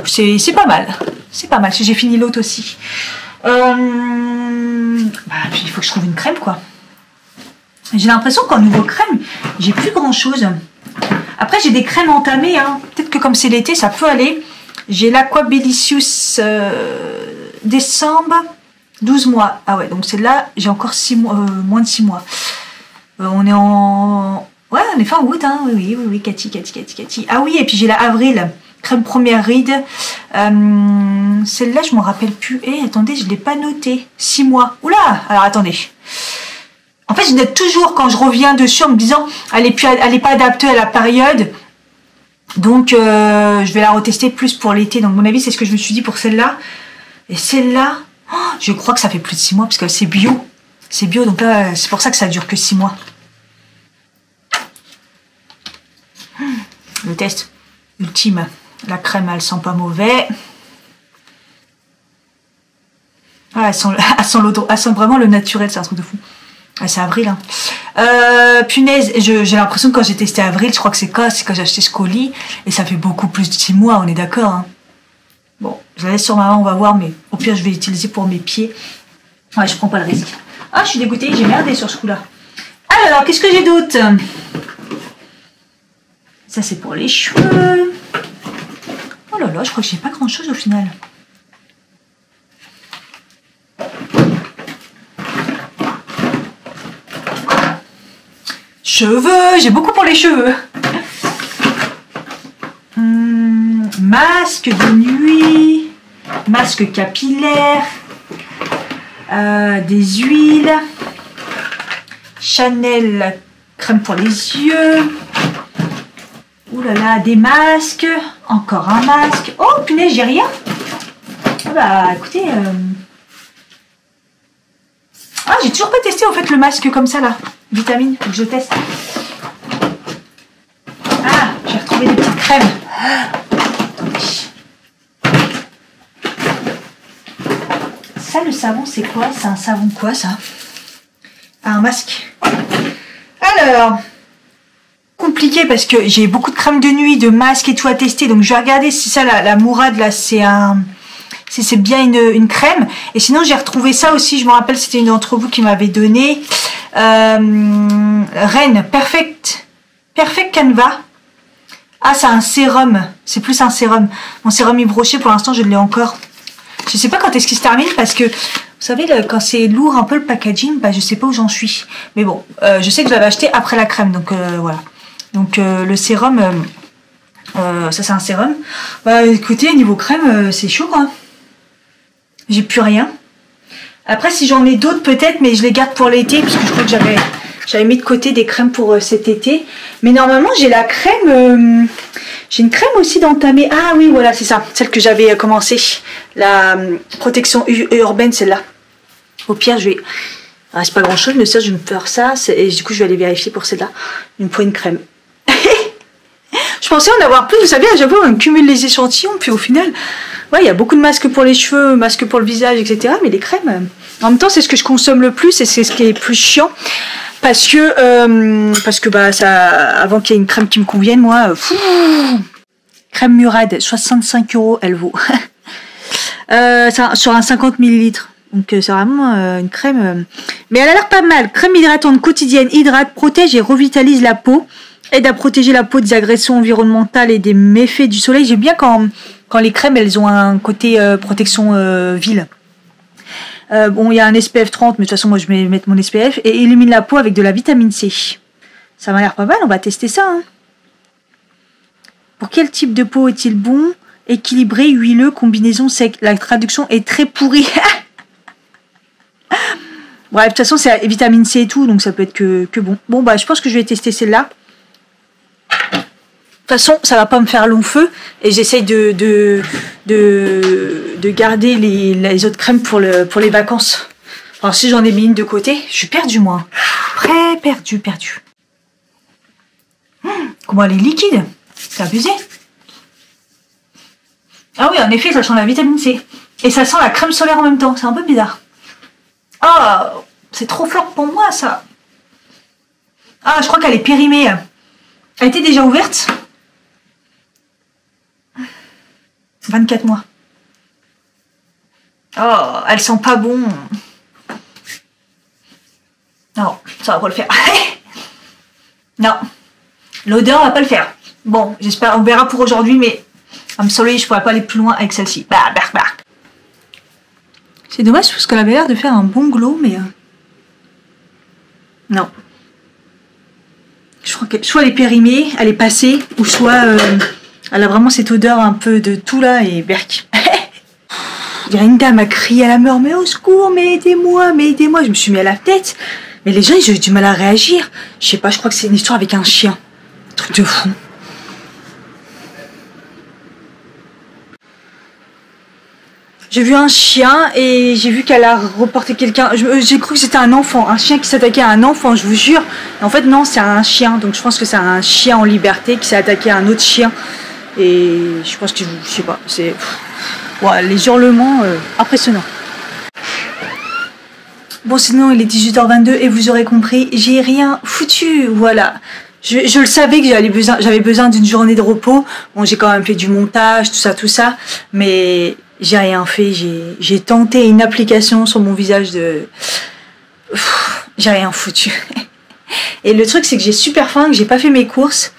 C'est pas mal. C'est pas mal. J'ai fini l'autre aussi. Bah, puis il faut que je trouve une crème, quoi. J'ai l'impression qu'en niveau crème, j'ai plus grand chose. Après, j'ai des crèmes entamées. Hein. Peut-être que comme c'est l'été, ça peut aller. J'ai l'Aqua Belicious décembre, 12 mois. Ah ouais, donc celle-là, j'ai encore 6 mois, moins de 6 mois. On est en... Ouais, on est fin août, hein. Oui, Cathy. Ah oui, et puis j'ai la Avril, crème première ride. Celle-là, je m'en rappelle plus. Attendez, je ne l'ai pas notée. 6 mois. Oula. Alors, attendez. En fait, je note toujours quand je reviens dessus en me disant, elle est pas adaptée à la période. Donc, je vais la retester plus pour l'été. Donc, à mon avis, c'est ce que je me suis dit pour celle-là. Et celle-là, oh, je crois que ça fait plus de 6 mois parce que c'est bio. C'est bio, donc là, c'est pour ça que ça dure que 6 mois. Le test ultime. La crème, elle sent pas mauvais. Ah, elle sent vraiment le naturel, c'est un truc de fou. Ah, c'est Avril. Hein. Punaise, j'ai l'impression que quand j'ai testé Avril, je crois que c'est quand j'ai acheté ce colis. Et ça fait beaucoup plus de 6 mois, on est d'accord. Hein. Bon, je la laisse sur ma main, on va voir, mais au pire, je vais l'utiliser pour mes pieds. Ouais, je prends pas le risque. Ah, je suis dégoûtée, j'ai merdé sur ce coup-là. Alors, qu'est-ce que j'ai d'autre? Ça, c'est pour les cheveux. Oh là là, je crois que j'ai pas grand-chose au final. Cheveux, j'ai beaucoup pour les cheveux. Masque de nuit, masque capillaire, des huiles, Chanel crème pour les yeux. Ouh là là, des masques, encore un masque. Oh punaise, j'ai rien. Ah bah écoutez, ah j'ai toujours pas testé en fait le masque comme ça là, vitamine, faut que je teste. Ah, j'ai retrouvé des petites crèmes. Ça, le savon, c'est quoi? C'est un savon quoi, ça? Un masque. Alors, compliqué parce que j'ai beaucoup de crèmes de nuit, de masques et tout à tester. Donc, je vais regarder si ça, la Mourad, là, c'est bien une crème. Et sinon, j'ai retrouvé ça aussi. Je me rappelle, c'était une d'entre vous qui m'avait donné. Reine, Perfect Canva. Ah, c'est un sérum. C'est plus un sérum. Mon sérum Yves Rocher, pour l'instant, je l'ai encore. Je sais pas quand est-ce qu'il se termine parce que, vous savez, quand c'est lourd un peu le packaging, bah, je sais pas où j'en suis. Mais bon, je sais que je l'avais acheté après la crème, donc voilà. Donc le sérum, ça c'est un sérum. Bah écoutez, niveau crème, c'est chaud quoi. J'ai plus rien. Après, si j'en ai d'autres peut-être, mais je les garde pour l'été, parce que je crois que j'avais mis de côté des crèmes pour cet été. Mais normalement, j'ai la crème... j'ai une crème aussi d'entamer. Ah oui, voilà, c'est ça. Celle que j'avais commencé. La protection urbaine, celle-là. Au pire, je vais... Il reste pas grand-chose, mais ça, je vais me faire ça. Et du coup, je vais aller vérifier pour celle-là. Il me faut une crème. Je pensais en avoir plus. Vous savez, à chaque fois, on cumule les échantillons. Puis au final, ouais, il y a beaucoup de masques pour les cheveux, masques pour le visage, etc. Mais les crèmes, en même temps, c'est ce que je consomme le plus. Et c'est ce qui est plus chiant. Parce que bah, ça, avant qu'il y ait une crème qui me convienne, moi... Crème Murad, 65 €, elle vaut. Sur un 50 ml. Donc c'est vraiment une crème. Mais elle a l'air pas mal. Crème hydratante quotidienne, hydrate, protège et revitalise la peau. Aide à protéger la peau des agressions environnementales et des méfaits du soleil. J'aime bien quand les crèmes, elles ont un côté protection ville. Bon, il y a un SPF 30, mais de toute façon, moi, je vais mettre mon SPF. Et illumine la peau avec de la vitamine C. Ça m'a l'air pas mal, on va tester ça. Hein. Pour quel type de peau est-il bon? Équilibré, huileux, combinaison sec. La traduction est très pourrie. Bref, de toute façon, c'est vitamine C et tout, donc ça peut être que bon. Bon, bah, je pense que je vais tester celle-là. De toute façon, ça va pas me faire long feu. Et j'essaye de garder les autres crèmes pour les vacances. Alors, si j'en ai mis une de côté, je suis perdue, moi. Très perdue. Comment elle est liquide? C'est abusé. Ah oui, en effet, ça sent la vitamine C. Et ça sent la crème solaire en même temps. C'est un peu bizarre. Ah, c'est trop fort pour moi, ça. Ah, je crois qu'elle est périmée. Elle était déjà ouverte. 24 mois. Oh, elle sent pas bon. Non, ça va pas le faire. Non, l'odeur va pas le faire. Bon, j'espère, on verra pour aujourd'hui, mais I'm sorry, je pourrais pas aller plus loin avec celle-ci. C'est dommage parce qu'elle avait l'air de faire un bon glow, mais non. Je crois que soit elle est périmée, elle est passée, ou soit elle a vraiment cette odeur un peu de tout là et berk. Il y a une dame a crié à la mort, mais au secours, mais aidez-moi, mais aidez-moi. Je me suis mis à la tête. Mais les gens, ils ont eu du mal à réagir. Je sais pas, je crois que c'est une histoire avec un chien. Truc de fou. J'ai vu un chien et j'ai vu qu'elle a reporté quelqu'un. J'ai cru que c'était un enfant, un chien qui s'attaquait à un enfant, je vous jure. Et en fait, non, c'est un chien. Donc je pense que c'est un chien en liberté qui s'est attaqué à un autre chien. Et je pense que, je sais pas, c'est... Ouais, les hurlements, impressionnants. Bon, sinon, il est 18h22 et vous aurez compris, j'ai rien foutu, voilà. Je le savais que j'avais besoin d'une journée de repos. Bon, j'ai quand même fait du montage, tout ça. Mais j'ai rien fait. J'ai tenté une application sur mon visage de... J'ai rien foutu. Et le truc, c'est que j'ai super faim, que j'ai pas fait mes courses.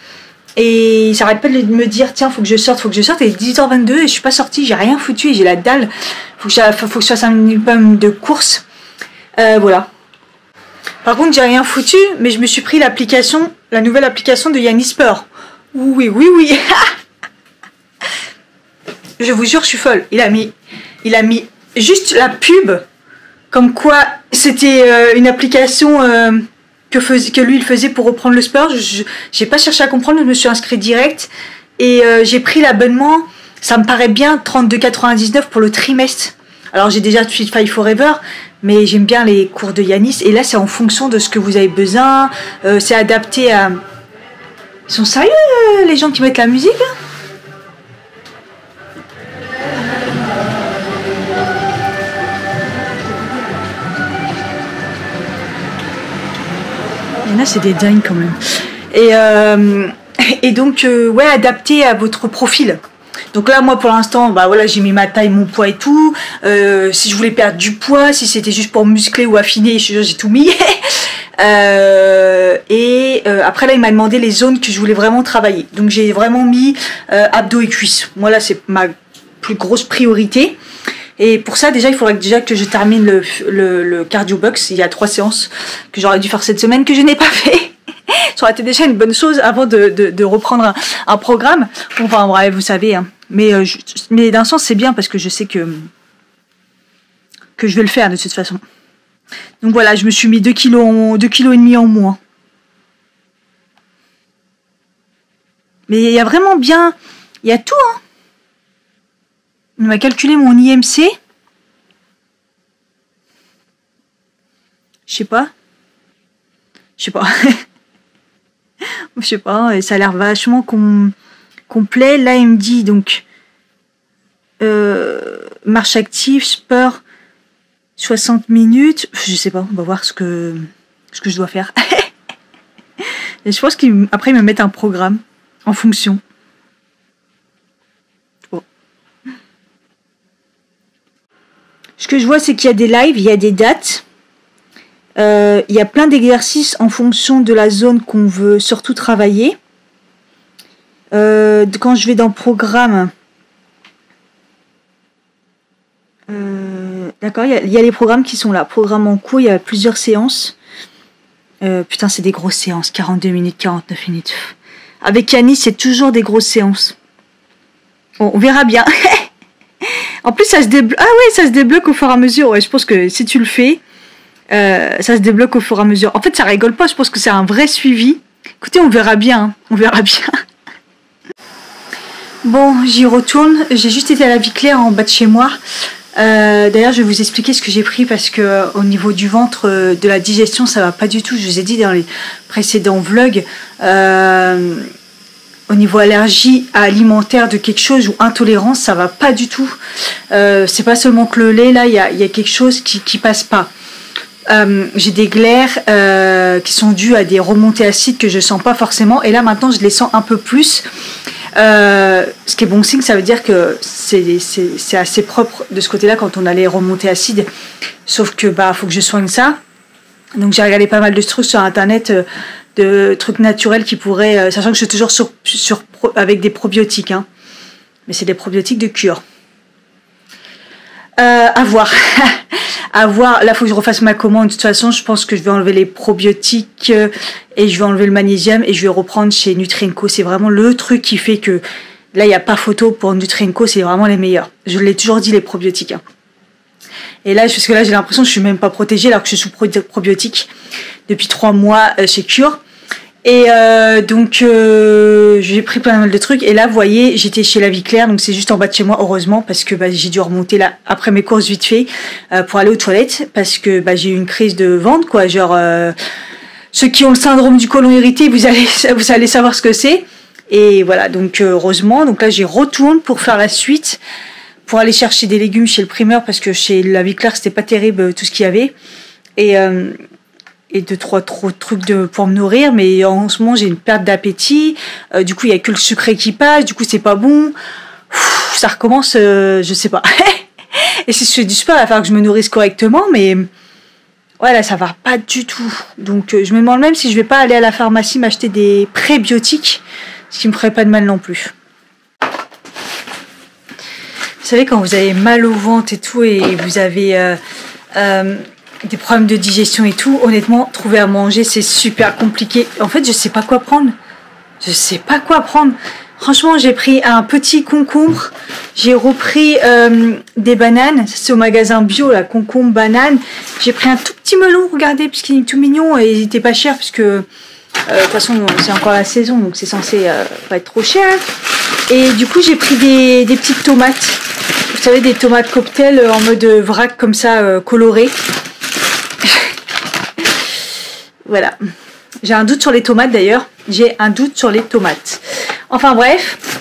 Et ça arrête pas de me dire, tiens, faut que je sorte. Et 18h22 et je suis pas sortie, j'ai rien foutu et j'ai la dalle. Faut que je fasse un minimum de courses. Voilà. Par contre, j'ai rien foutu, mais je me suis pris l'application, la nouvelle application de Yannis Sport. Oui. Je vous jure, je suis folle. Il a mis juste la pub, comme quoi c'était une application que lui il faisait pour reprendre le sport. J'ai pas cherché à comprendre, je me suis inscrite direct et j'ai pris l'abonnement. Ça me paraît bien, 32,99 pour le trimestre. Alors j'ai déjà Fit Five Forever, mais j'aime bien les cours de Yannis. Et là, c'est en fonction de ce que vous avez besoin. C'est adapté à... Ils sont sérieux, les gens qui mettent la musique là? Il y en a, c'est des dingues quand même. Et donc, ouais, adapté à votre profil. Donc là, moi, pour l'instant, bah voilà, j'ai mis ma taille, mon poids et tout. Si je voulais perdre du poids, si c'était juste pour muscler ou affiner, j'ai tout mis. Après, là, il m'a demandé les zones que je voulais vraiment travailler. Donc, j'ai vraiment mis abdos et cuisses. Moi, là, c'est ma plus grosse priorité. Et pour ça, déjà, il faudrait déjà que je termine le cardio box. Il y a 3 séances que j'aurais dû faire cette semaine, que je n'ai pas fait. Ça aurait été déjà une bonne chose avant de reprendre un programme. Enfin, bref, vous savez. Hein. Mais d'un sens, c'est bien parce que je sais que je vais le faire de toute façon. Donc voilà, je me suis mis 2,5 kg en moins. Mais il y a vraiment bien... Il y a tout, hein. On m'a calculé mon IMC. Je sais pas. Je sais pas, et ça a l'air vachement complet. Là, il me dit donc marche active, sport, 60 minutes. Je sais pas, on va voir ce que je dois faire. Et je pense qu'après, ils me mettent un programme en fonction. Je Ce que je vois, c'est qu'il y a des lives, il y a des dates. Il y a plein d'exercices en fonction de la zone qu'on veut surtout travailler. Quand je vais dans programme, d'accord, il y a les programmes qui sont là. Programme en cours, il y a plusieurs séances. Putain, c'est des grosses séances, 42 minutes, 49 minutes. Avec Yannis, c'est toujours des grosses séances. Bon, on verra bien. En plus, ça se débloque. Ah oui, ça se débloque au fur et à mesure. Ouais, je pense que si tu le fais, ça se débloque au fur et à mesure. En fait, ça rigole pas. Je pense que c'est un vrai suivi. Écoutez, on verra bien. Hein. On verra bien. Bon, j'y retourne. J'ai juste été à la Vie Claire en bas de chez moi. D'ailleurs, je vais vous expliquer ce que j'ai pris parce que au niveau du ventre, de la digestion, ça va pas du tout. Je vous ai dit dans les précédents vlogs. Au niveau allergie alimentaire de quelque chose ou intolérance, ça va pas du tout. C'est pas seulement que le lait, là, il y a quelque chose qui passe pas. J'ai des glaires qui sont dues à des remontées acides que je sens pas forcément. Et là, maintenant, je les sens un peu plus. Ce qui est bon signe, ça veut dire que c'est assez propre de ce côté-là quand on a les remontées acides. Sauf que, faut que je soigne ça. Donc, j'ai regardé pas mal de trucs sur Internet. De trucs naturels qui pourraient, sachant que je suis toujours avec des probiotiques, hein. Mais c'est des probiotiques de cure. À voir. À voir. Là, il faut que je refasse ma commande. De toute façon, je pense que je vais enlever les probiotiques et je vais enlever le magnésium et je vais reprendre chez Nutrienco. C'est vraiment le truc qui fait que là, il n'y a pas photo pour Nutrienco. C'est vraiment les meilleurs. Je l'ai toujours dit, les probiotiques, hein. Et là, parce que là, j'ai l'impression que je suis même pas protégée alors que je suis sous probiotiques depuis 3 mois chez Cure. Et donc, j'ai pris pas mal de trucs. Et là, vous voyez, j'étais chez La Vie Claire, donc c'est juste en bas de chez moi, heureusement, parce que j'ai dû remonter là après mes courses vite fait pour aller aux toilettes, parce que j'ai eu une crise de ventre, quoi. Genre, ceux qui ont le syndrome du côlon irrité, vous allez savoir ce que c'est. Et voilà, donc heureusement, donc là, j'y retourne pour faire la suite. Pour aller chercher des légumes chez le primeur parce que chez La Vie Claire c'était pas terrible tout ce qu'il y avait et 2-3 trucs pour me nourrir, mais en ce moment j'ai une perte d'appétit, du coup il y a que le sucré qui passe, du coup c'est pas bon. Ça recommence, je sais pas. Et si je fais du sport il va falloir que je me nourrisse correctement, mais ouais là ça va pas du tout. Donc je me demande même si je vais pas aller à la pharmacie m'acheter des prébiotiques, ce qui me ferait pas de mal non plus. Vous savez, quand vous avez mal au ventre et tout, et vous avez des problèmes de digestion et tout, honnêtement, trouver à manger, c'est super compliqué. En fait, je sais pas quoi prendre. Je sais pas quoi prendre. Franchement, j'ai pris un petit concombre. J'ai repris des bananes. C'est au magasin bio, là, concombre, banane. J'ai pris un tout petit melon, regardez, puisqu'il est tout mignon et il était pas cher, puisque de toute façon, c'est encore la saison, donc c'est censé pas être trop cher. Et du coup, j'ai pris des petites tomates. Vous savez, des tomates cocktail en mode vrac comme ça, coloré. Voilà. J'ai un doute sur les tomates d'ailleurs. J'ai un doute sur les tomates. Enfin bref.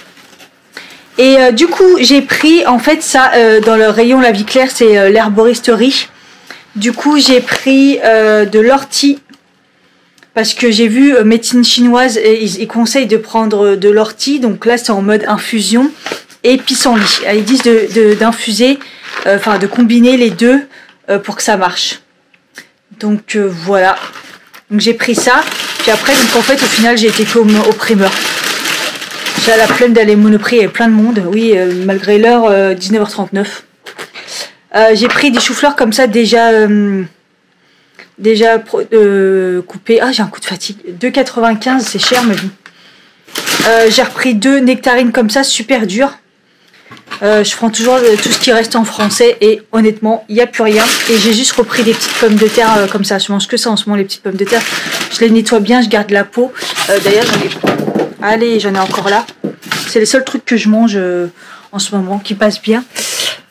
Et du coup, j'ai pris, en fait, ça, dans le rayon La Vie Claire, c'est l'herboristerie. Du coup, j'ai pris de l'ortie. Parce que j'ai vu médecine chinoise, ils conseillent de prendre de l'ortie. Donc là, c'est en mode infusion. Et pissenlit. Ils disent d'infuser, enfin de combiner les deux pour que ça marche. Donc voilà. Donc j'ai pris ça. Puis après, donc en fait, au final, j'ai été comme au primeur. J'ai la flemme d'aller Monoprix, il y avait plein de monde. Oui, malgré l'heure, 19h39. J'ai pris des choux-fleurs comme ça déjà coupés. Ah, j'ai un coup de fatigue. 2,95, c'est cher, mais bon. J'ai repris 2 nectarines comme ça, super dures. Je prends toujours tout ce qui reste en français et honnêtement il n'y a plus rien, et j'ai juste repris des petites pommes de terre comme ça. Je mange que ça en ce moment, les petites pommes de terre. Je les nettoie bien, je garde la peau. D'ailleurs j'en ai encore là. C'est les seuls trucs que je mange en ce moment qui passent bien.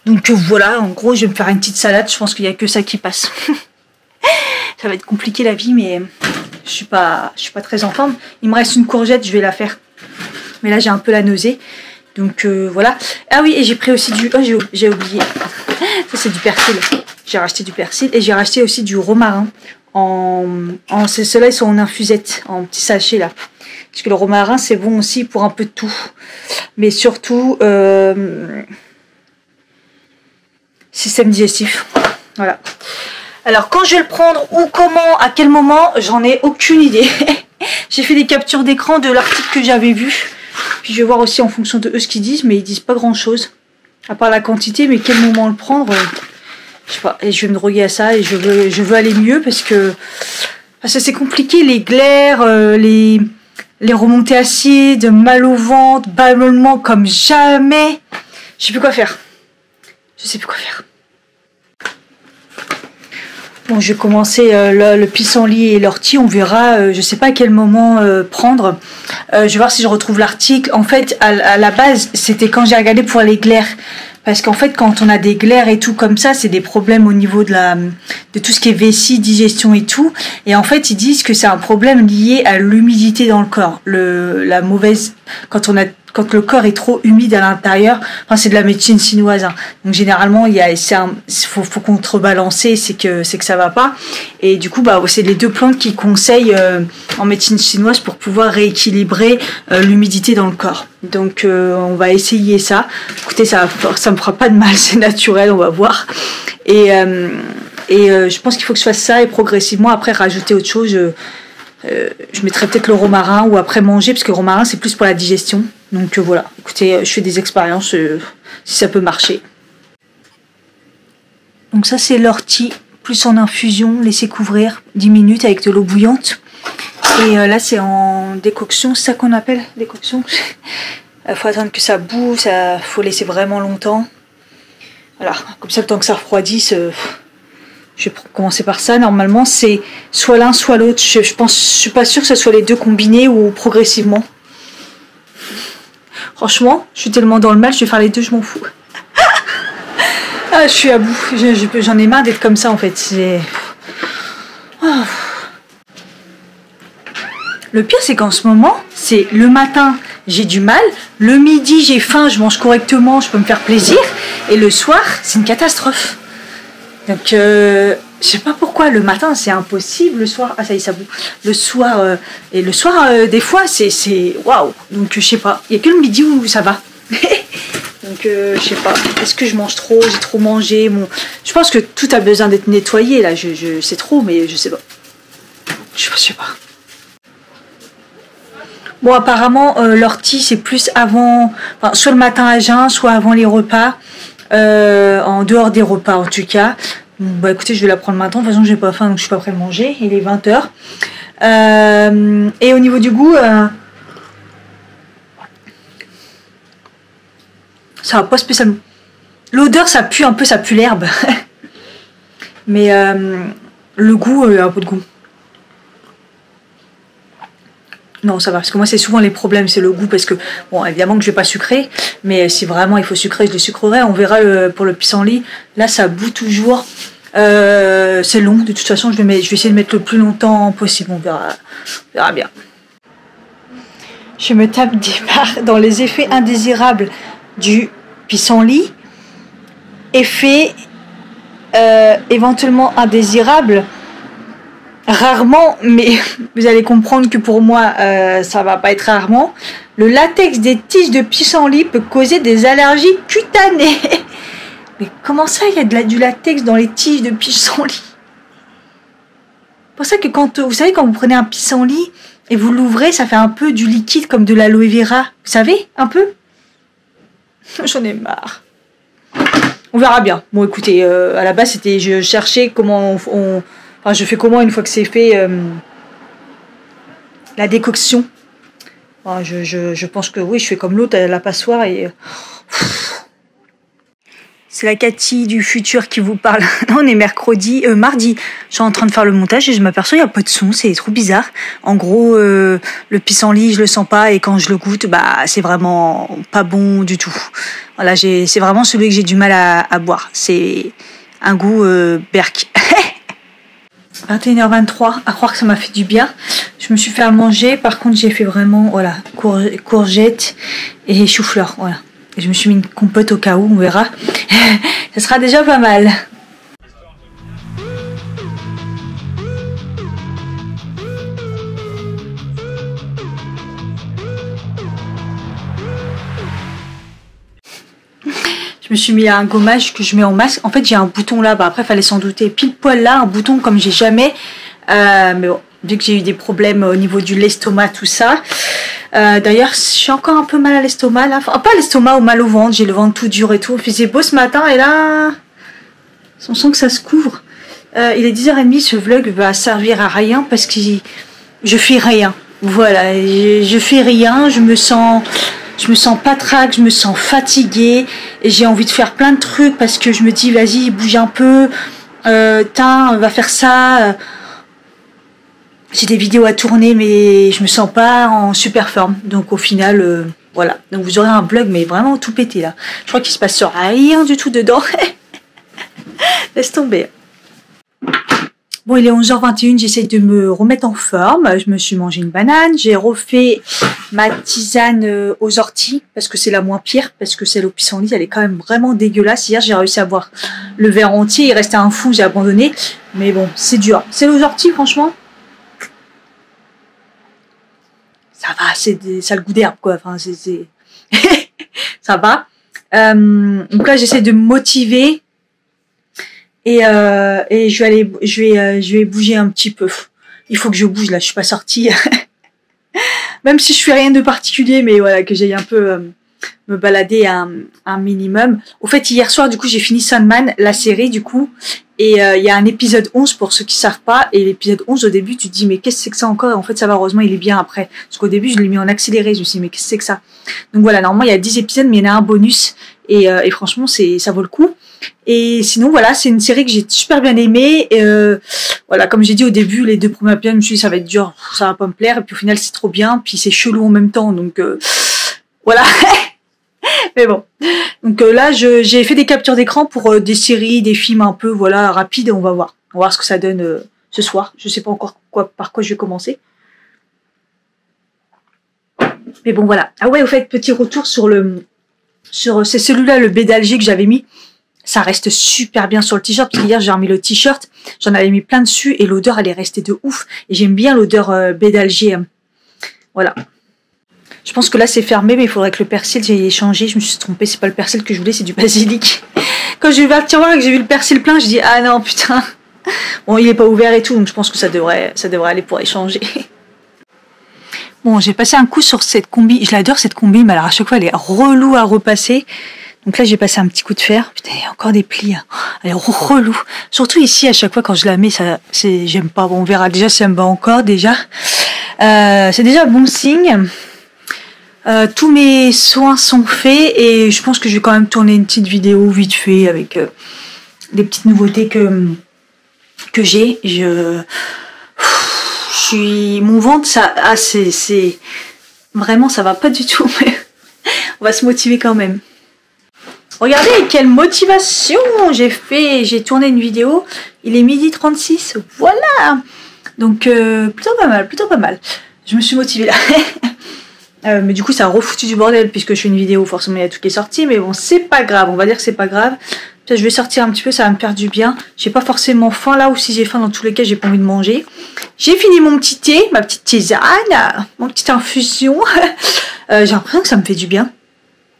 Donc voilà, en gros je vais me faire une petite salade. Je pense qu'il n'y a que ça qui passe. Ça va être compliqué la vie, mais je suis pas très en forme. Il me reste une courgette, je vais la faire, mais là j'ai un peu la nausée. Donc voilà. Ah oui, et j'ai pris aussi du... Oh, j'ai oublié. Ça, c'est du persil. J'ai racheté du persil. Et j'ai racheté aussi du romarin. Ceux-là, ils sont en infusette, en petit sachet, là. Parce que le romarin, c'est bon aussi pour un peu de tout. Mais surtout... système digestif. Voilà. Alors quand je vais le prendre, ou comment, à quel moment, j'en ai aucune idée. J'ai fait des captures d'écran de l'article que j'avais vu. Puis je vais voir aussi en fonction de eux ce qu'ils disent, mais ils disent pas grand chose. À part la quantité, mais quel moment le prendre, je sais pas. Et je vais me droguer à ça et je veux aller mieux parce que c'est compliqué, les glaires, les remontées acides, mal au ventre, ballonnement comme jamais. Je sais plus quoi faire. Je sais plus quoi faire. Bon, je vais commencer le pissenlit et l'ortie. On verra, je sais pas à quel moment prendre. Je vais voir si je retrouve l'article. En fait, à la base, c'était quand j'ai regardé pour les glaires. Parce qu'en fait, quand on a des glaires et tout comme ça, c'est des problèmes au niveau de tout ce qui est vessie, digestion et tout. Et en fait, ils disent que c'est un problème lié à l'humidité dans le corps. La mauvaise, quand le corps est trop humide à l'intérieur, enfin, c'est de la médecine chinoise, hein. Donc généralement, faut contrebalancer, c'est que ça va pas. Et du coup, c'est les deux plantes qu'ils conseillent en médecine chinoise pour pouvoir rééquilibrer l'humidité dans le corps. Donc on va essayer ça. Écoutez, ça me fera pas de mal, c'est naturel, on va voir. Et je pense qu'il faut que je fasse ça et progressivement après rajouter autre chose. Je mettrai peut-être le romarin ou après manger, parce que le romarin c'est plus pour la digestion. Donc voilà, écoutez, je fais des expériences si ça peut marcher. Donc ça c'est l'ortie, plus en infusion, laisser couvrir 10 minutes avec de l'eau bouillante. Et là c'est en décoction, c'est ça qu'on appelle décoction. Il faut attendre que ça boue, faut laisser vraiment longtemps. Voilà, comme ça le temps que ça refroidisse. Je vais commencer par ça. Normalement, c'est soit l'un, soit l'autre. Je suis pas sûre que ce soit les deux combinés ou progressivement. Franchement, je suis tellement dans le mal, je vais faire les deux, je m'en fous. Ah, je suis à bout. J'en ai marre d'être comme ça, en fait. Le pire, c'est qu'en ce moment, c'est le matin, j'ai du mal. Le midi, j'ai faim, je mange correctement, je peux me faire plaisir. Et le soir, c'est une catastrophe. Donc, je sais pas pourquoi, le matin c'est impossible, le soir, ah ça y est, ça boue. Le soir, des fois c'est waouh. Donc, je sais pas, il y a que le midi où ça va. Donc, je sais pas, est-ce que je mange trop, j'ai trop mangé, je pense que tout a besoin d'être nettoyé là, je sais trop, mais je sais pas. Je sais pas. Bon, apparemment, l'ortie c'est plus avant, enfin, soit le matin à jeun, soit avant les repas. En dehors des repas en tout cas. Bon, écoutez, je vais la prendre maintenant. De toute façon, j'ai pas faim donc je suis pas prêt de manger. Il est 20h. Et au niveau du goût, ça va pas spécialement. L'odeur, ça pue un peu, ça pue l'herbe. Mais le goût, un peu de goût. Non, ça va, parce que moi, c'est souvent les problèmes, c'est le goût, parce que, bon, évidemment que je vais pas sucrer, mais si vraiment il faut sucrer, je le sucrerai. On verra pour le pissenlit. Là, ça bout toujours. C'est long, de toute façon, je vais essayer de mettre le plus longtemps possible. On verra bien. Je me tape des barres dans les effets indésirables du pissenlit. Effet éventuellement indésirable. Rarement, mais vous allez comprendre que pour moi, ça va pas être rarement. Le latex des tiges de pissenlit peut causer des allergies cutanées. Mais comment ça, il y a du latex dans les tiges de pissenlit? C'est pour ça que vous savez, quand vous prenez un pissenlit et vous l'ouvrez, ça fait un peu du liquide comme de l'aloe vera. Vous savez, un peu? J'en ai marre. On verra bien. Bon, écoutez, à la base, je cherchais comment enfin, je fais comment une fois que c'est fait la décoction. Enfin, je pense que oui, je fais comme l'autre, la passoire et... C'est la Cathy du futur qui vous parle. On est mardi. Je suis en train de faire le montage et je m'aperçois qu'il n'y a pas de son, c'est trop bizarre. En gros, le pissenlit, je le sens pas et quand je le goûte, c'est vraiment pas bon du tout. Voilà, c'est vraiment celui que j'ai du mal à boire. C'est un goût berk. 21h23, à croire que ça m'a fait du bien. Je me suis fait à manger, par contre j'ai fait vraiment, voilà, courgettes et chou-fleur, voilà. Et je me suis mis une compote au cas où, on verra. Ça sera déjà pas mal. Je je me suis mis un gommage que je mets en masque. En fait, j'ai un bouton là, bah après, fallait s'en douter. Pile poil là, un bouton comme j'ai jamais. Mais bon, vu que j'ai eu des problèmes au niveau du l'estomac, tout ça. D'ailleurs, j'ai encore un peu mal à l'estomac là. Enfin, pas à l'estomac, au mal au ventre. J'ai le ventre tout dur et tout. Il faisait beau ce matin et là, on sent que ça se couvre. Il est 10h30, ce vlog va servir à rien parce que je fais rien. Voilà, je fais rien, je me sens patraque, je me sens fatiguée et j'ai envie de faire plein de trucs parce que je me dis vas-y, bouge un peu, on va faire ça. J'ai des vidéos à tourner mais je me sens pas en super forme. Donc au final, voilà. Donc vous aurez un vlog mais vraiment tout pété là. Je crois qu'il se passe rien du tout dedans. Laisse tomber. Bon, il est 11h21, j'essaie de me remettre en forme. Je me suis mangé une banane. J'ai refait ma tisane aux orties parce que c'est la moins pire, parce que celle au pissenlit, elle est quand même vraiment dégueulasse. Hier, j'ai réussi à boire le verre entier. Il restait un fou, j'ai abandonné. Mais bon, c'est dur. Celle aux orties, franchement, ça va. Ça a le goût d'herbe, quoi. Enfin, ça va. Donc là, j'essaie de me motiver. Et je vais bouger un petit peu. Il faut que je bouge là, je suis pas sortie. Même si je fais rien de particulier, mais voilà, que j'aille un peu me balader un minimum. Au fait, hier soir, du coup, j'ai fini Sandman, la série, du coup. Et il y a un épisode 11 pour ceux qui savent pas. Et l'épisode 11, au début, tu te dis, mais qu'est-ce que c'est que ça encore? Et en fait, ça va, heureusement, il est bien après. Parce qu'au début, je l'ai mis en accéléré. Je me suis dit, mais qu'est-ce que c'est que ça? Donc voilà, normalement, il y a 10 épisodes, mais il y en a un bonus. Et franchement, ça vaut le coup. Et sinon, voilà, c'est une série que j'ai super bien aimée. Voilà, comme j'ai dit au début, les 2 premiers épisodes, je me suis dit, ça va être dur, ça va pas me plaire. Et puis au final, c'est trop bien. Puis c'est chelou en même temps. Donc voilà. Mais bon. Donc là, j'ai fait des captures d'écran pour des séries, des films un peu, voilà, rapides. On va voir. On va voir ce que ça donne ce soir. Je sais pas encore par quoi je vais commencer. Mais bon, voilà. Ah ouais, au fait, petit retour c'est celui-là, le baie d'Alger que j'avais mis. Ça reste super bien sur le t-shirt, parce qu'hier j'ai remis le t-shirt, j'en avais mis plein dessus et l'odeur elle est restée de ouf. Et j'aime bien l'odeur baie d'Alger. Voilà. Je pense que là c'est fermé, mais il faudrait que le persil, j'ai changé, je me suis trompée, c'est pas le persil que je voulais, c'est du basilic. Quand j'ai ouvert le tiroir et que j'ai vu le persil plein, je dis ah non putain. Bon, il est pas ouvert et tout, donc je pense que ça devrait aller pour échanger. Bon, j'ai passé un coup sur cette combi, je l'adore cette combi, mais alors à chaque fois elle est relou à repasser. Donc là, j'ai passé un petit coup de fer. Putain, il y a encore des plis. Hein. Elle est relou. Surtout ici, à chaque fois, quand je la mets, j'aime pas. Bon, on verra déjà si elle me va encore, déjà. C'est déjà bon signe. Tous mes soins sont faits et je pense que je vais quand même tourner une petite vidéo vite fait avec des petites nouveautés que j'ai. Mon ventre, c'est vraiment, ça va pas du tout. Mais on va se motiver quand même. Regardez quelle motivation j'ai fait. J'ai tourné une vidéo. Il est 12h36. Voilà. Donc plutôt pas mal. Je me suis motivée là. Mais du coup ça a refoutu du bordel puisque je fais une vidéo. Forcément il y a tout qui est sorti. Mais bon c'est pas grave. On va dire que c'est pas grave. Peut-être je vais sortir un petit peu. Ça va me faire du bien. J'ai pas forcément faim là. Ou si j'ai faim dans tous les cas j'ai pas envie de manger. J'ai fini mon petit thé. Ma petite tisane. Mon petite infusion. J'ai l'impression que ça me fait du bien.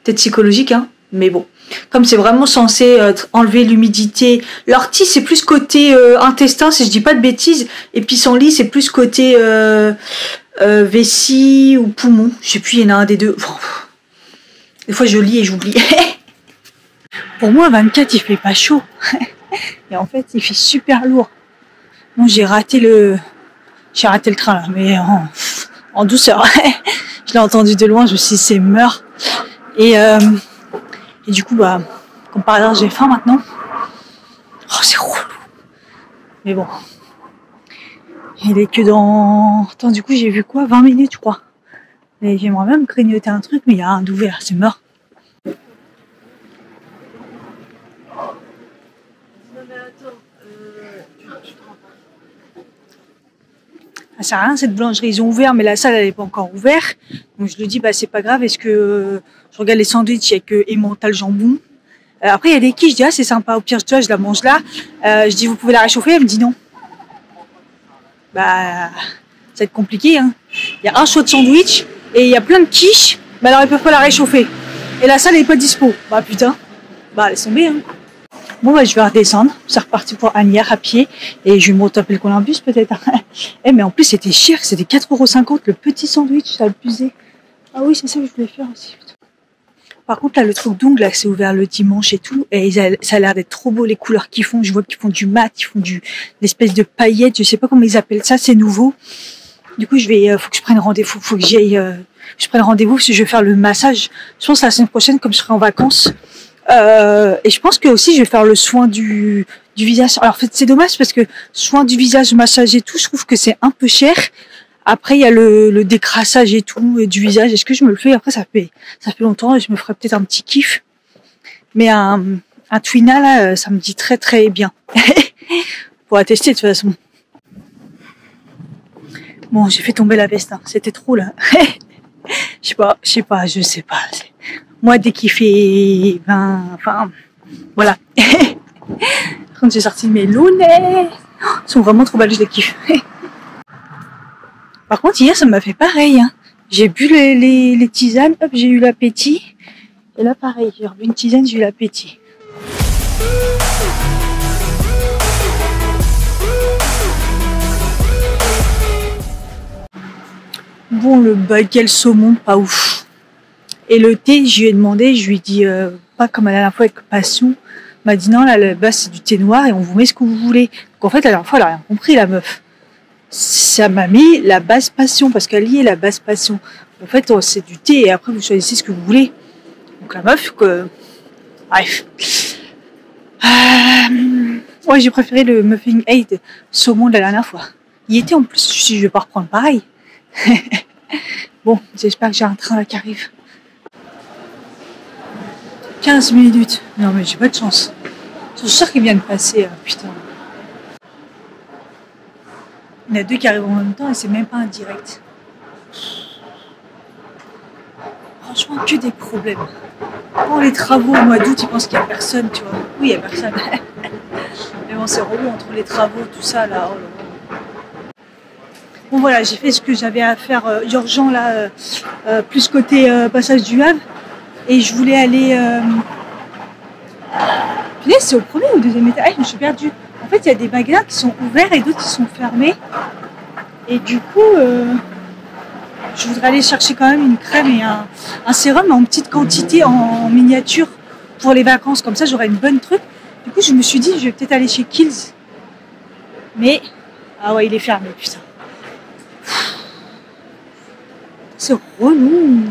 Peut-être psychologique hein. Mais bon. Comme c'est vraiment censé enlever l'humidité. L'ortie, c'est plus côté intestin, si je dis pas de bêtises. Et pissenlit, c'est plus côté vessie ou poumon. Je sais plus, il y en a un des deux. Des fois, je lis et j'oublie. Pour moi, 24, il fait pas chaud. Et en fait, il fait super lourd. Bon, j'ai raté le train, là, mais en douceur. Je l'ai entendu de loin, je me suis dit, c'est meurt. Et du coup, bah, comme par hasard, j'ai faim maintenant. Oh, c'est relou. Mais bon. Il est que dans... Attends, du coup, j'ai vu quoi? 20 minutes, je crois. Et j'aimerais même grignoter un truc, mais il y a un d'ouvert, c'est mort. Non, mais attends, ça sert à rien cette boulangerie, ils ont ouvert mais la salle elle n'est pas encore ouverte. Donc je lui dis bah c'est pas grave, est-ce que je regarde les sandwichs avec emmental jambon. Après il y a des quiches, je dis ah c'est sympa, au pire tu vois je la mange là. Je dis vous pouvez la réchauffer, elle me dit non. Bah ça va être compliqué hein. Il y a un choix de sandwich et il y a plein de quiches, mais alors ils peuvent pas la réchauffer. Et la salle elle est pas dispo. Bah putain. Bah, laisse tomber, hein. Bon, bah, je vais redescendre. C'est reparti pour Asnières à pied. Et je vais me retaper le Columbus, peut-être. Eh, mais en plus, c'était cher. C'était 4,50 € le petit sandwich, ça le pusait. Ah oui, c'est ça que je voulais faire aussi. Par contre, là, le truc d'ongles, là, c'est ouvert le dimanche et tout. Et ça a l'air d'être trop beau, les couleurs qu'ils font. Je vois qu'ils font du mat, ils font l'espèce de paillettes. Je sais pas comment ils appellent ça, c'est nouveau. Du coup, faut que je prenne rendez-vous. Faut que j'aille, je prenne rendez-vous parce que je vais faire le massage. Je pense la semaine prochaine, comme je serai en vacances. Et je pense que aussi, je vais faire le soin du visage. Alors, en fait, c'est dommage parce que soin du visage, massage et tout, je trouve que c'est un peu cher. Après, il y a le décrassage et tout, et du visage. Est-ce que je me le fais? Après, ça fait longtemps et je me ferai peut-être un petit kiff. Mais un Twina, là, ça me dit très, très bien. Pour la tester, de toute façon. Bon, j'ai fait tomber la veste, hein. C'était trop, là. Je sais pas. Moi, dès qu'il fait 20, enfin, voilà. Quand j'ai sorti mes lunettes, ils sont vraiment trop belles, je les kiffe. Par contre, hier, ça m'a fait pareil, hein. J'ai bu les tisanes, hop, j'ai eu l'appétit. Et là, pareil, j'ai bu une tisane, j'ai eu l'appétit. Bon, le bagel saumon, pas ouf. Et le thé, je lui ai demandé, je lui ai dit, pas comme la dernière fois avec Passion. Elle m'a dit non, là, la base, c'est du thé noir et on vous met ce que vous voulez. Donc en fait, la dernière fois, elle a rien compris, la meuf. Ça m'a mis la base passion, parce qu'elle y est la base passion. En fait, c'est du thé et après vous choisissez ce que vous voulez. Donc la meuf, que... Bref. Ouais, j'ai préféré le Muffin Aid saumon de la dernière fois. Il était en plus, si je vais pas reprendre pareil. Bon, j'espère que j'ai un train là qui arrive. 15 minutes. Non mais j'ai pas de chance. Je suis sûre qu'il vient de passer, putain. Il y en a deux qui arrivent en même temps et c'est même pas un direct. Franchement, que des problèmes. Pour les travaux au mois d'août, ils pensent qu'il n'y a personne, tu vois. Oui, il n'y a personne. Mais bon, c'est relou entre les travaux, tout ça, là. Oh là là. Bon, voilà, j'ai fait ce que j'avais à faire urgent, là, plus côté passage du Havre. Et je voulais aller... Punaise, c'est au premier ou au deuxième étage? Ah, je me suis perdue. En fait, il y a des magasins qui sont ouverts et d'autres qui sont fermés. Et du coup, je voudrais aller chercher quand même une crème et un sérum en petite quantité, en miniature, pour les vacances. Comme ça, j'aurai une bonne truc. Du coup, je me suis dit, je vais peut-être aller chez Kills. Mais, ah ouais, il est fermé, putain. C'est relou.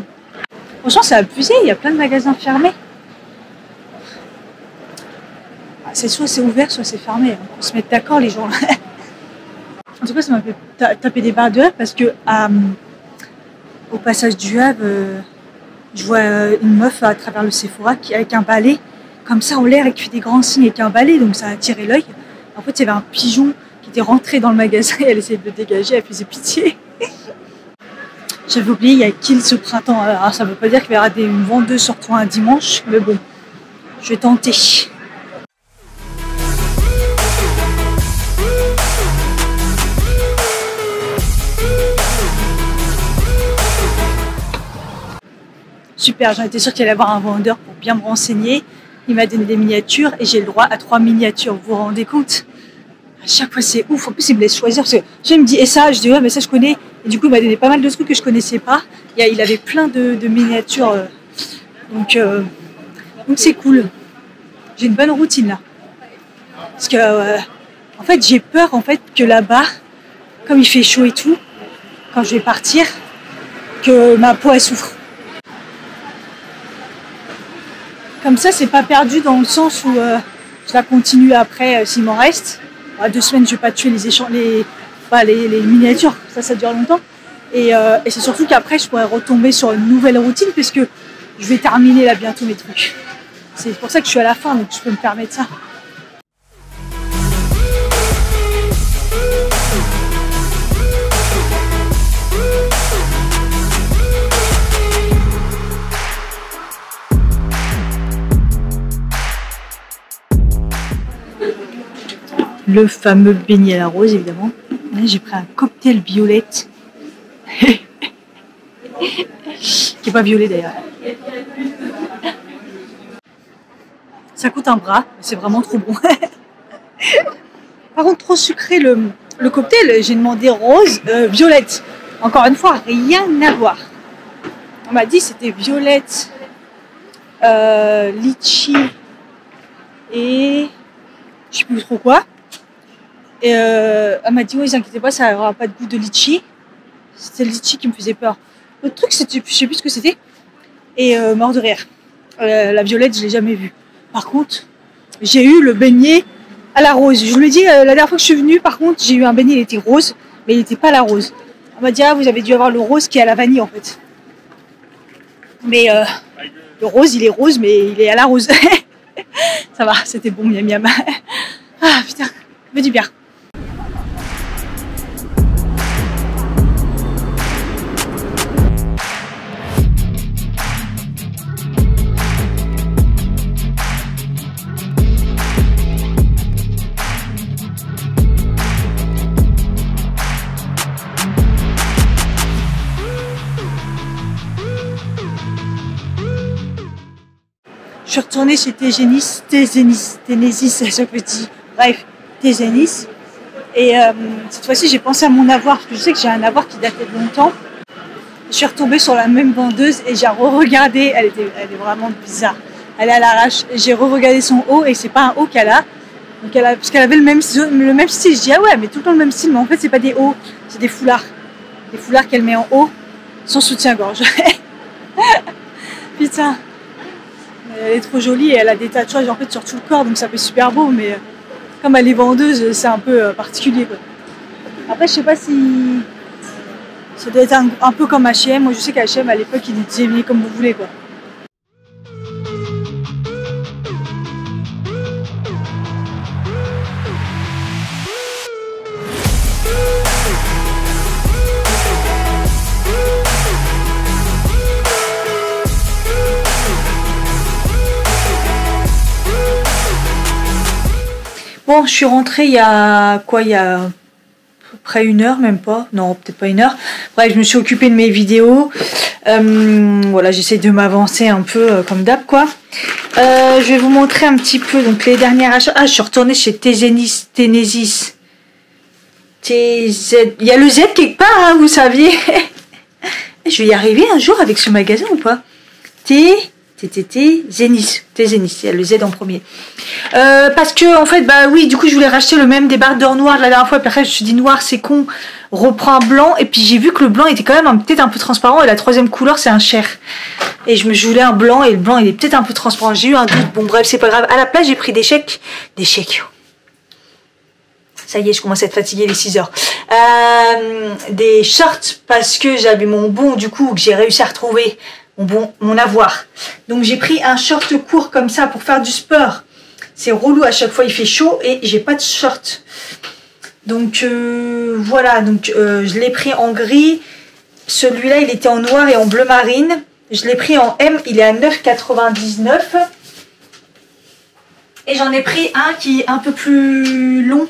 Franchement, c'est abusé, il y a plein de magasins fermés. C'est soit c'est ouvert, soit c'est fermé. On peut se mettre d'accord, les gens. En tout cas, ça m'a fait taper des barres de rire parce que au passage du Havre, je vois une meuf à travers le Sephora avec un balai, comme ça en l'air, et qui fait des grands signes avec un balai, donc ça a attiré l'œil. En fait, il y avait un pigeon qui était rentré dans le magasin et elle essayait de le dégager, elle faisait pitié. J'avais oublié, il y a Kills ce printemps. Alors, ça ne veut pas dire qu'il y aura une vendeuse surtout un dimanche, mais bon, je vais tenter. Super, j'en étais sûre qu'il allait y avoir un vendeur pour bien me renseigner. Il m'a donné des miniatures et j'ai le droit à 3 miniatures. Vous vous rendez compte? À chaque fois, c'est ouf. En plus, il me laisse choisir. Parce que je me dis, et ça? Je dis, ouais, mais ça, je connais. Et du coup, il m'a donné pas mal de trucs que je connaissais pas. Il avait plein de miniatures. Donc c'est cool. J'ai une bonne routine là. Parce que, en fait, j'ai peur en fait, que là-bas, comme il fait chaud et tout, quand je vais partir, que ma peau, elle souffre. Comme ça, c'est pas perdu dans le sens où je la continue après s'il m'en reste. 2 semaines, je vais pas tuer les miniatures. Ça dure longtemps. Et c'est surtout qu'après, je pourrais retomber sur une nouvelle routine puisque je vais terminer là bientôt mes trucs. C'est pour ça que je suis à la fin, donc je peux me permettre ça. Le fameux beignet à la rose, évidemment. Là, j'ai pris un cocktail violette. Qui n'est pas violet d'ailleurs. Ça coûte un bras, c'est vraiment trop bon. Par contre, trop sucré le cocktail. J'ai demandé rose, violette. Encore une fois, rien à voir. On m'a dit c'était violette, litchi et je sais plus trop quoi. Et elle m'a dit ouais, vous inquiétez pas, ça n'aura pas de goût de litchi. C'était le litchi qui me faisait peur. L'autre truc, c'était, je sais plus ce que c'était. Et mort de rire. La violette, je l'ai jamais vue. Par contre, j'ai eu le beignet à la rose. Je me dis la dernière fois que je suis venue, par contre, j'ai eu un beignet, il était rose, mais il n'était pas à la rose. On m'a dit ah, vous avez dû avoir le rose qui est à la vanille en fait. Mais le rose, il est rose, mais il est à la rose. Ça va, c'était bon, miam miam. Ah putain, me du bien. Je suis retournée chez Tézénis, ce petit, bref, Tézénis. Et cette fois-ci, j'ai pensé à mon avoir, parce que je sais que j'ai un avoir qui datait de longtemps. Je suis retombée sur la même vendeuse et j'ai re-regardé, elle est vraiment bizarre. Elle est à l'arrache. J'ai re-regardé son haut et c'est pas un haut qu'elle a. Donc parce qu'elle avait le même style. Je dis ah ouais, mais tout le temps le même style, mais en fait c'est pas des hauts, c'est des foulards. Des foulards qu'elle met en haut, sans soutien-gorge. Putain. Elle est trop jolie et elle a des tatouages en fait sur tout le corps, donc ça fait super beau, mais comme elle est vendeuse, c'est un peu particulier quoi. Après, je sais pas si ça doit être un peu comme H&M. Moi, je sais qu'à H&M à l'époque, ils disaient venez comme vous voulez quoi. Bon, je suis rentrée il y a à peu près 1 heure, même pas, non peut-être pas 1 heure. Bref, je me suis occupée de mes vidéos. Voilà, j'essaie de m'avancer un peu comme d'hab quoi. Je vais vous montrer un petit peu donc les dernières achats. Ah, je suis retournée chez Tézénis. TZ. Il y a le Z quelque part, hein, vous saviez. Je vais y arriver un jour avec ce magasin ou pas? Tézénis, il y a le Z en premier. Parce que en fait, bah oui, du coup je voulais racheter le même débardeur noir la dernière fois, puis après je me suis dit noir c'est con, reprends un blanc, et puis j'ai vu que le blanc était quand même peut-être un peu transparent, et la troisième couleur c'est un chair. Et je voulais un blanc, et le blanc il est peut-être un peu transparent, j'ai eu un doute, bon bref c'est pas grave. À la place j'ai pris des chèques. Ça y est, je commence à être fatiguée les 6 heures. Des shorts, parce que j'avais mon bon du coup, que j'ai réussi à retrouver. Mon avoir. Donc j'ai pris un short court comme ça pour faire du sport. C'est relou, à chaque fois il fait chaud et j'ai pas de short. Donc voilà, donc je l'ai pris en gris. Celui-là il était en noir et en bleu marine. Je l'ai pris en M, il est à 9,99. Et j'en ai pris un qui est un peu plus long.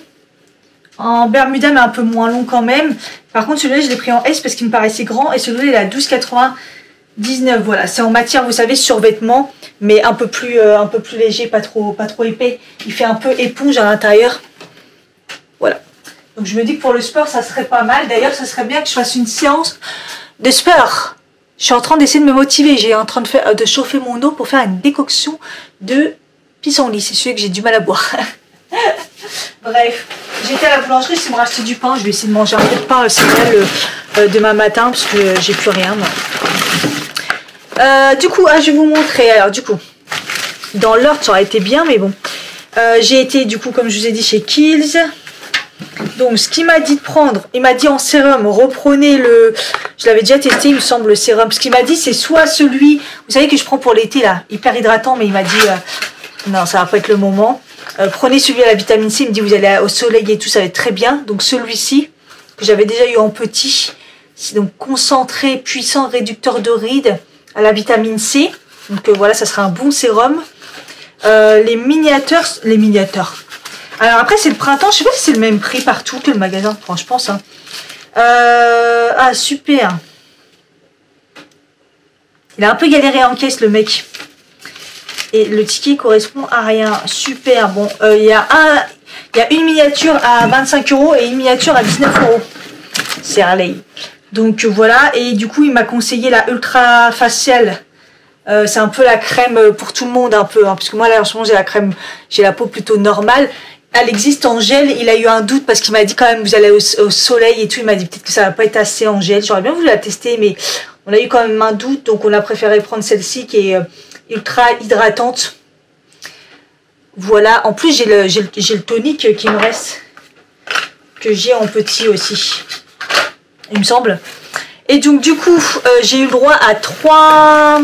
En Bermuda mais un peu moins long quand même. Par contre celui-là je l'ai pris en S parce qu'il me paraissait grand. Et celui-là il est à 12,99, voilà, c'est en matière, vous savez, survêtement, mais un peu plus léger, pas trop épais. Il fait un peu éponge à l'intérieur. Voilà. Donc je me dis que pour le sport, ça serait pas mal. D'ailleurs, ça serait bien que je fasse une séance de sport. Je suis en train d'essayer de me motiver. J'ai en train de chauffer mon eau pour faire une décoction de pissenlit. C'est celui que j'ai du mal à boire. Bref, j'étais à la boulangerie, je vais me racheter du pain. Je vais essayer de manger un peu de pain céréales demain matin parce que j'ai plus rien. Moi. Du coup, je vais vous montrer. Alors, du coup, dans l'ordre, ça aurait été bien, mais bon. J'ai été, du coup, comme je vous ai dit, chez Kiehl's. Donc, ce qu'il m'a dit de prendre, il m'a dit en sérum, reprenez le... Je l'avais déjà testé, il me semble, le sérum. Ce qu'il m'a dit, c'est soit celui, vous savez, que je prends pour l'été, là, hyper hydratant, mais il m'a dit, non, ça va pas être le moment. Prenez celui à la vitamine C, il me dit, vous allez au soleil et tout, ça va être très bien. Donc, celui-ci, que j'avais déjà eu en petit, c'est donc concentré, puissant, réducteur de rides, à la vitamine C. Donc voilà, ça sera un bon sérum. Les miniatures. Alors après, c'est le printemps. Je sais pas si c'est le même prix partout que le magasin. Enfin, je pense. Hein. Ah, super. Il a un peu galéré en caisse, le mec. Et le ticket correspond à rien. Super. Bon, il y a une miniature à 25 € et une miniature à 19 €. C'est Harley. Donc voilà. Et du coup, il m'a conseillé la Ultra Facial. C'est un peu la crème pour tout le monde, un peu. Hein, parce que moi, là, en ce moment, j'ai la peau plutôt normale. Elle existe en gel. Il a eu un doute parce qu'il m'a dit quand même, vous allez au soleil et tout. Il m'a dit peut-être que ça va pas être assez en gel. J'aurais bien voulu la tester, mais on a eu quand même un doute. Donc, on a préféré prendre celle-ci qui est ultra hydratante. Voilà. En plus, j'ai le tonique qui me reste. Que j'ai en petit aussi. Il me semble. Et donc, du coup, j'ai eu le droit à 3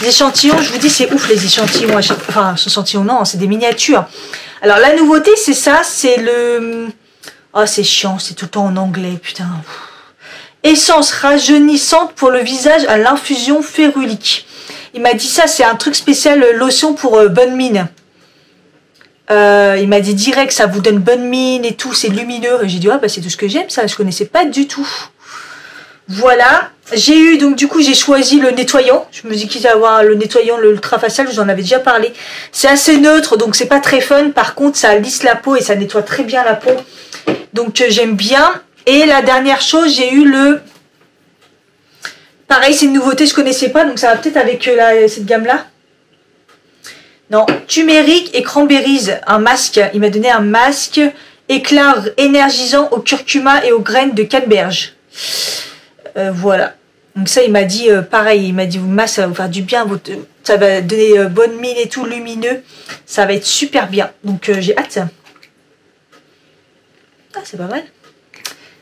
échantillons. Je vous dis, c'est ouf les échantillons. Enfin, échantillons, non, c'est des miniatures. Alors, la nouveauté, c'est ça. C'est le... Oh, c'est chiant. C'est tout le temps en anglais, putain. Essence rajeunissante pour le visage à l'infusion férulique. Il m'a dit ça, c'est un truc spécial lotion pour bonne mine. Il m'a dit direct, ça vous donne bonne mine et tout, c'est lumineux. J'ai dit, ah, bah, c'est tout ce que j'aime, ça. Je connaissais pas du tout. Voilà, j'ai eu, donc du coup j'ai choisi le nettoyant. Je me dis qu'il va avoir le nettoyant, le Ultra Facial, je vous en avais déjà parlé. C'est assez neutre, donc c'est pas très fun. Par contre, ça lisse la peau et ça nettoie très bien la peau. Donc j'aime bien. Et la dernière chose, j'ai eu le... Pareil, c'est une nouveauté, je connaissais pas, donc ça va peut-être avec cette gamme-là. Non, turmeric et cranberries, un masque. Il m'a donné un masque éclat énergisant au curcuma et aux graines de canneberge. Voilà, donc ça il m'a dit pareil, il m'a dit masque, ça va vous faire du bien, ça va donner bonne mine et tout, lumineux, ça va être super bien, donc j'ai hâte. Ah, c'est pas mal.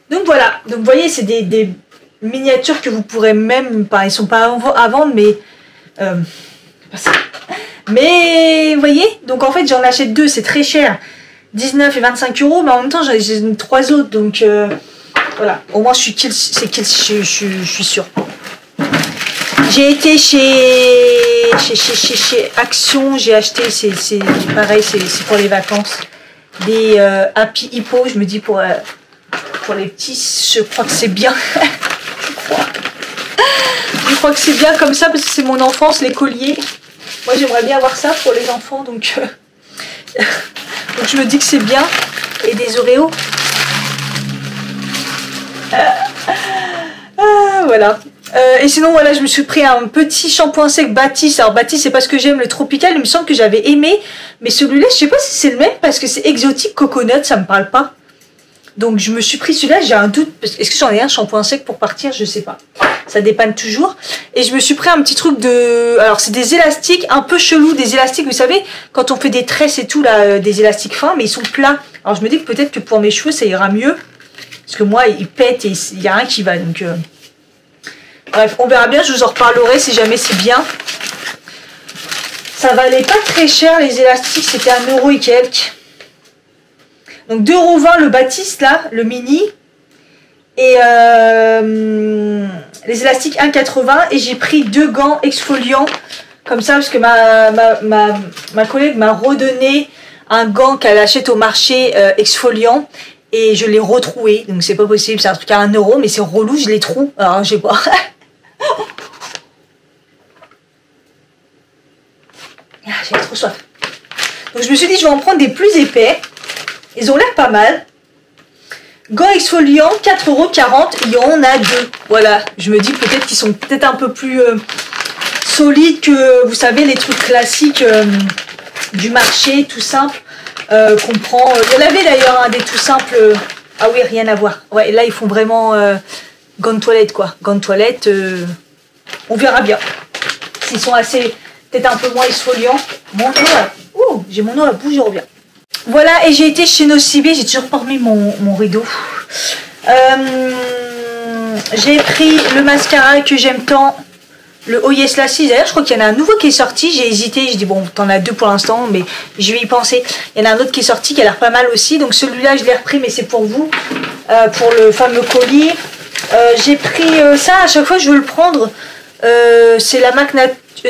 Donc voilà, donc vous voyez, c'est des miniatures que vous pourrez même, ils sont pas à vendre, mais vous voyez, donc en fait j'en achète 2, c'est très cher, 19 et 25 €, mais en même temps j'ai 3 autres, donc voilà, au moins je suis sûre. J'ai été chez Action, j'ai acheté, c'est pareil, c'est pour les vacances, des Happy Hippo, je me dis pour les petits, je crois que c'est bien. Je crois que c'est bien comme ça parce que c'est mon enfance, les colliers. Moi j'aimerais bien avoir ça pour les enfants, donc je me dis que c'est bien. Et des Oreos. Voilà. Et sinon voilà, je me suis pris un petit shampoing sec Batiste. Alors Batiste, c'est parce que j'aime le tropical, il me semble que j'avais aimé, mais celui-là je sais pas si c'est le même parce que c'est exotique coconut, ça me parle pas. Donc je me suis pris celui-là, j'ai un doute, est-ce que j'en ai un shampoing sec pour partir, je sais pas, ça dépanne toujours. Et je me suis pris un petit truc de, alors c'est des élastiques un peu chelous, des élastiques, vous savez quand on fait des tresses et tout là, des élastiques fins, mais ils sont plats. Alors je me dis que peut-être que pour mes cheveux ça ira mieux, parce que moi ils pètent et il n'y a rien qui va, donc bref, on verra bien, je vous en reparlerai si jamais c'est bien. Ça valait pas très cher les élastiques, c'était 1 € et quelques. Donc 2,20 € le Batiste là, le mini. Et les élastiques 1,80 €. Et j'ai pris 2 gants exfoliants. Comme ça, parce que ma collègue m'a redonné un gant qu'elle achète au marché exfoliant. Et je l'ai retrouvé. Donc c'est pas possible, c'est un truc à 1 €. Mais c'est relou, je les trouve. Alors je sais pas. J'ai trop soif. Donc je me suis dit, je vais en prendre des plus épais. Ils ont l'air pas mal. Gants exfoliants, 4,40 €. Il y en a 2. Voilà. Je me dis peut-être qu'ils sont peut-être un peu plus solides que, vous savez, les trucs classiques du marché, tout simple, qu'on prend. Il y en avait d'ailleurs des tout simples. Ah oui, rien à voir. Ouais, là, ils font vraiment gants de toilette, quoi. Gants de toilette, on verra bien. S'ils sont assez, peut-être un peu moins exfoliants. Mon eau, j'ai mon eau à bouche, je reviens. Voilà, et j'ai été chez Nocibé, j'ai toujours pas remis mon rideau. J'ai pris le mascara que j'aime tant, le Oh Yes Lassie. D'ailleurs, je crois qu'il y en a un nouveau qui est sorti. J'ai hésité, je dis bon, t'en as 2 pour l'instant, mais je vais y penser. Il y en a un autre qui est sorti qui a l'air pas mal aussi. Donc celui-là, je l'ai repris, mais c'est pour vous, pour le fameux colis. J'ai pris ça, à chaque fois je veux le prendre. C'est la marque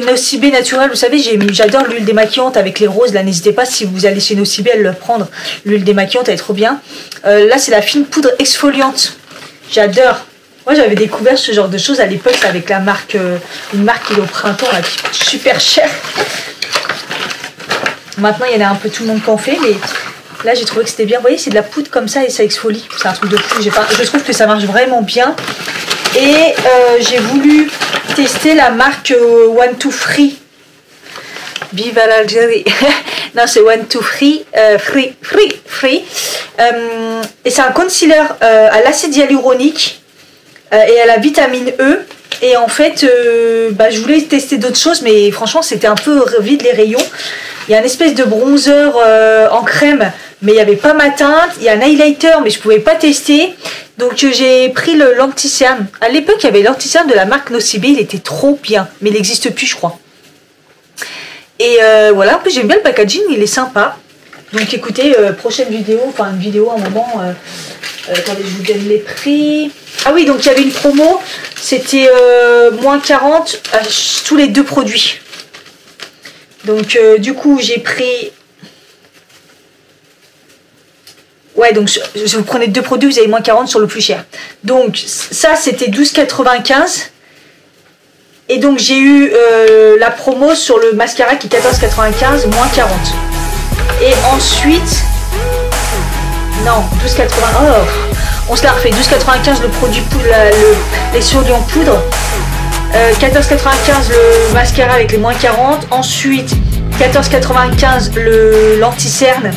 Nocibé naturelle, vous savez, j'adore l'huile démaquillante avec les roses. Là, n'hésitez pas si vous allez chez Nocibé à le prendre. L'huile démaquillante, elle est trop bien. Là, c'est la fine poudre exfoliante. J'adore. Moi, j'avais découvert ce genre de choses à l'époque avec la marque, une marque qui est au printemps, là, qui coûte super cher. Maintenant, il y en a un peu tout le monde qui en fait, mais là, j'ai trouvé que c'était bien. Vous voyez, c'est de la poudre comme ça et ça exfolie. C'est un truc de fou. Je trouve que ça marche vraiment bien. Et j'ai voulu tester la marque One Two Free. Viva l'Algérie. Non, c'est One Two Free. Free. Et c'est un concealer à l'acide hyaluronique et à la vitamine E. Et en fait, je voulais tester d'autres choses, mais franchement, c'était un peu vide les rayons. Il y a une espèce de bronzer en crème, mais il n'y avait pas ma teinte. Il y a un highlighter, mais je ne pouvais pas tester. Donc j'ai pris le Lenticerne. À l'époque, il y avait Lenticerne de la marque Nocibé. Il était trop bien, mais il n'existe plus, je crois. Et voilà, en plus j'aime bien le packaging, il est sympa. Donc écoutez, prochaine vidéo, enfin une vidéo à un moment, attendez, je vous donne les prix. Ah oui, donc il y avait une promo, c'était moins 40 à tous les 2 produits. Donc du coup j'ai pris... Ouais, donc si vous prenez 2 produits, vous avez moins 40 sur le plus cher. Donc ça c'était 12,95 €. Et donc j'ai eu la promo sur le mascara qui est 14,95, moins 40. Et ensuite... Non, 12,80. Oh, on se la refait. 12,95 le produit poudre, les surliens en poudre. 14,95 le mascara avec les moins 40. Ensuite, 14,95 le Lenticerne.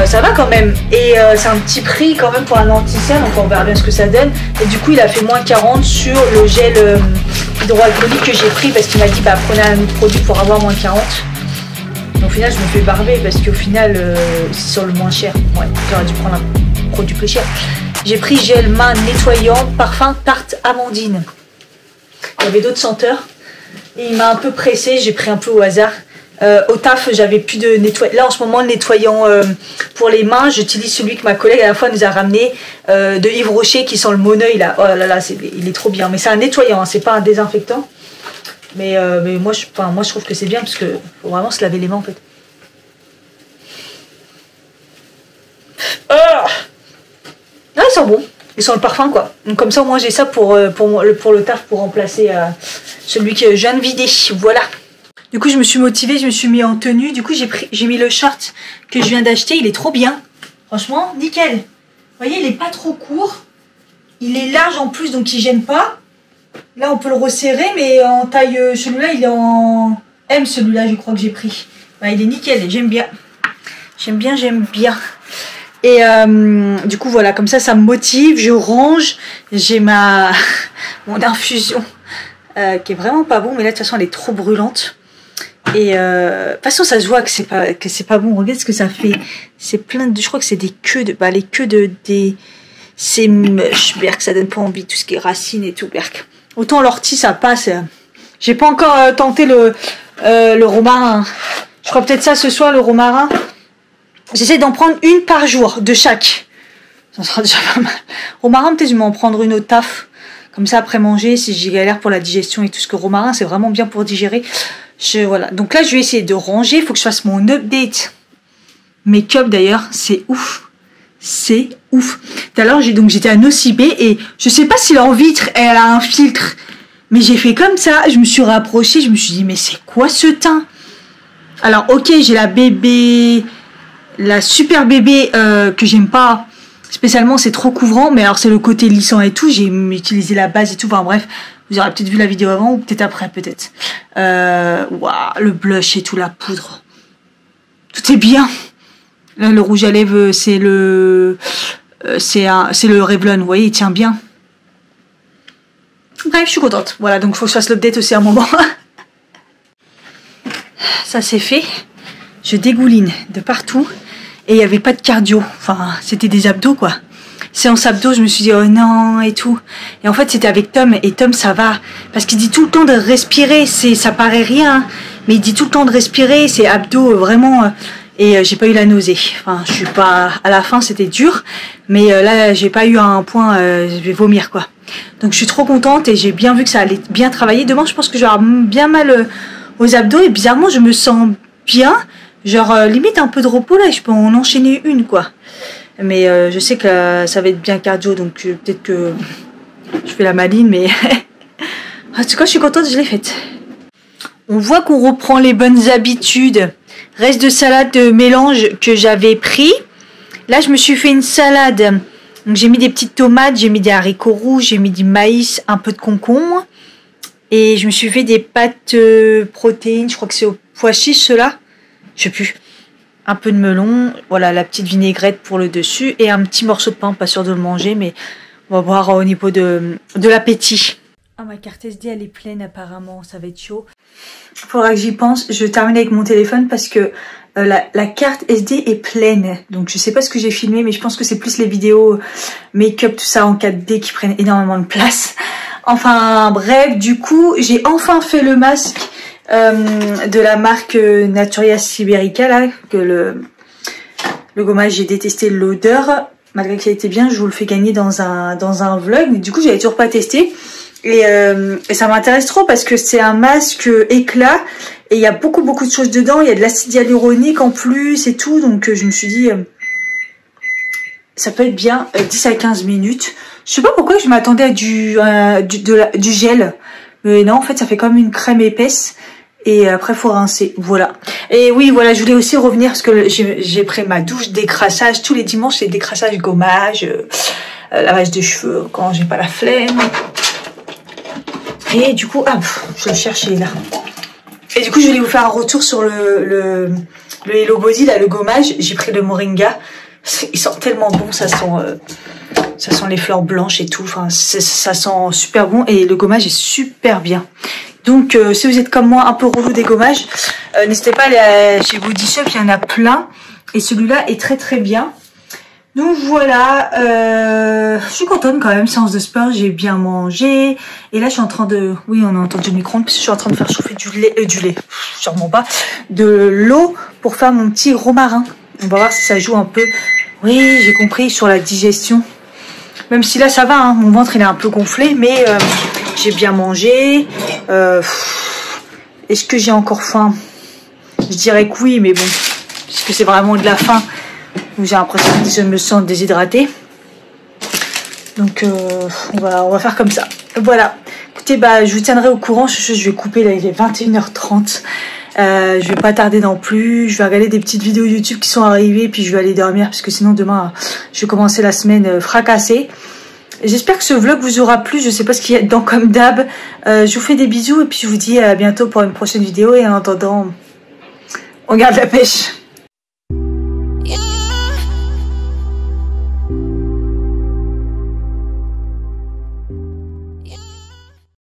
Ça va quand même. Et c'est un petit prix quand même pour un Lenticerne. Donc on verra bien ce que ça donne. Et du coup, il a fait moins 40 sur le gel hydroalcoolique que j'ai pris parce qu'il m'a dit prenez un autre produit pour avoir moins 40. Et au final, je me fais barber parce qu'au final, c'est sur le moins cher. Ouais, j'aurais dû prendre un produit plus cher. J'ai pris gel main nettoyant, parfum tarte amandine. Il y avait d'autres senteurs. Et il m'a un peu pressé, j'ai pris un peu au hasard. Au taf, j'avais plus de nettoyant. Là, en ce moment, le nettoyant pour les mains, j'utilise celui que ma collègue à la fois nous a ramené de Yves Rocher qui sent le Moneuil là. Oh là là, il est trop bien. Mais c'est un nettoyant, hein, c'est pas un désinfectant. Mais moi, je trouve que c'est bien parce que faut vraiment se laver les mains en fait. Ah, ils sont bons. Ils sont le parfum quoi. Donc comme ça, au moins j'ai ça pour le taf pour remplacer celui que je viens de vider. Voilà. Du coup, je me suis motivée, je me suis mis en tenue. Du coup, j'ai mis le short que je viens d'acheter. Il est trop bien. Franchement, nickel. Vous voyez, il est pas trop court. Il est large en plus, donc il gêne pas. Là, on peut le resserrer, mais en taille... celui-là, il est en M, celui-là, je crois que j'ai pris. Ouais, il est nickel, j'aime bien. J'aime bien. Et du coup, voilà, comme ça me motive. Je range. J'ai mon infusion qui est vraiment pas bon, mais là, de toute façon, elle est trop brûlante. Et de toute façon, ça se voit que c'est pas bon. Regarde ce que ça fait. C'est plein de... Je crois que c'est des queues de... les queues des... C'est moche, berk, ça donne pas envie. Tout ce qui est racines et tout, berk. Autant l'ortie, ça passe. J'ai pas encore tenté le romarin. Je ferai peut-être ça ce soir, le romarin. J'essaie d'en prendre une par jour, de chaque. Ça sera déjà pas mal. Romarin, peut-être je vais m'en prendre une au taf. Comme ça, après manger, si j'ai galère pour la digestion et tout. Ce que romarin, c'est vraiment bien pour digérer. Voilà. Donc là, je vais essayer de ranger. Il faut que je fasse mon update make-up d'ailleurs. C'est ouf. C'est ouf. Tout à l'heure, j'étais à Nocibé et je sais pas si leur vitre, elle a un filtre. Mais j'ai fait comme ça. Je me suis rapprochée. Je me suis dit, mais c'est quoi ce teint? Alors, ok, j'ai la super bébé que j'aime pas spécialement. C'est trop couvrant. Mais alors, c'est le côté lissant et tout. J'ai utilisé la base et tout. Enfin, bref. Vous aurez peut-être vu la vidéo avant ou peut-être après, peut-être. Waouh, le blush et tout, la poudre. Tout est bien. Là, le rouge à lèvres, c'est le Revlon, vous voyez, il tient bien. Bref, je suis contente. Voilà, donc il faut que je fasse l'update aussi à un moment. Ça, c'est fait. Je dégouline de partout. Et il n'y avait pas de cardio. Enfin, c'était des abdos, quoi. Séance abdos, je me suis dit, oh non, et tout. Et en fait, c'était avec Tom. Et Tom, ça va. Parce qu'il dit tout le temps de respirer. Ça paraît rien. Mais il dit tout le temps de respirer. C'est abdos, vraiment... Et j'ai pas eu la nausée. Enfin, je suis pas... À la fin, c'était dur. Mais là, j'ai pas eu un point... je vais vomir, quoi. Donc, je suis trop contente. Et j'ai bien vu que ça allait bien travailler. Demain, je pense que je vais avoir bien mal aux abdos. Et bizarrement, je me sens bien. Genre, limite un peu de repos, là. Je peux en enchaîner une, quoi. Mais je sais que ça va être bien cardio. Donc, peut-être que je fais la maline. Mais en tout cas, je suis contente. Je l'ai faite. On voit qu'on reprend les bonnes habitudes. Reste de salade de mélange que j'avais pris. Là, je me suis fait une salade. Donc, j'ai mis des petites tomates, j'ai mis des haricots rouges, j'ai mis du maïs, un peu de concombre. Et je me suis fait des pâtes protéines. Je crois que c'est au pois chiche, ceux-là. Je sais plus. Un peu de melon. Voilà, la petite vinaigrette pour le dessus. Et un petit morceau de pain. Pas sûr de le manger, mais on va voir au niveau de l'appétit. Ah, ma carte SD, elle est pleine apparemment. Ça va être chaud. Faudra que j'y pense. Je termine avec mon téléphone parce que la carte SD est pleine. Donc je sais pas ce que j'ai filmé, mais je pense que c'est plus les vidéos make-up, tout ça en 4D qui prennent énormément de place. Enfin bref, du coup, j'ai enfin fait le masque de la marque Naturia Siberica, là, que le gommage, j'ai détesté l'odeur. Malgré que ça a été bien, je vous le fais gagner dans un vlog. Du coup, j'avais toujours pas testé. Et ça m'intéresse trop parce que c'est un masque éclat et il y a beaucoup de choses dedans. Il y a de l'acide hyaluronique en plus et tout. Donc je me suis dit, ça peut être bien 10 à 15 minutes. Je sais pas pourquoi je m'attendais à du gel. Mais non, en fait, ça fait comme une crème épaisse. Et après, faut rincer. Voilà. Et oui, voilà, je voulais aussi revenir parce que j'ai pris ma douche décrassage. Tous les dimanches, c'est décrassage, gommage, lavage de cheveux quand j'ai pas la flemme. Et du coup, je vais le chercher là. Et du coup, je vais vous faire un retour sur le Hello Body, là, le gommage. J'ai pris le Moringa. Il sent tellement bon, ça sent les fleurs blanches et tout. Enfin, ça sent super bon et le gommage est super bien. Donc, si vous êtes comme moi, un peu relou des gommages, n'hésitez pas à aller chez Body Shop, il y en a plein. Et celui-là est très bien. Donc voilà, je suis contente quand même, séance de sport, j'ai bien mangé. Et là je suis en train de, oui on a entendu le micro-ondes, parce que je suis en train de faire chauffer du lait, sûrement pas, de l'eau pour faire mon petit romarin. On va voir si ça joue un peu, oui j'ai compris, sur la digestion. Même si là ça va, hein, mon ventre il est un peu gonflé, mais j'ai bien mangé. Est-ce que j'ai encore faim? Je dirais que oui, mais bon, est-ce que c'est vraiment de la faim? J'ai l'impression que je me sens déshydratée. Donc on va faire comme ça. Voilà. Écoutez, je vous tiendrai au courant. Je vais couper, là il est 21h30. Je vais pas tarder non plus. Je vais regarder des petites vidéos YouTube qui sont arrivées. Puis je vais aller dormir parce que sinon demain je vais commencer la semaine fracassée. J'espère que ce vlog vous aura plu. Je sais pas ce qu'il y a dedans comme d'hab. Je vous fais des bisous et puis je vous dis à bientôt pour une prochaine vidéo. Et en attendant, on garde la pêche.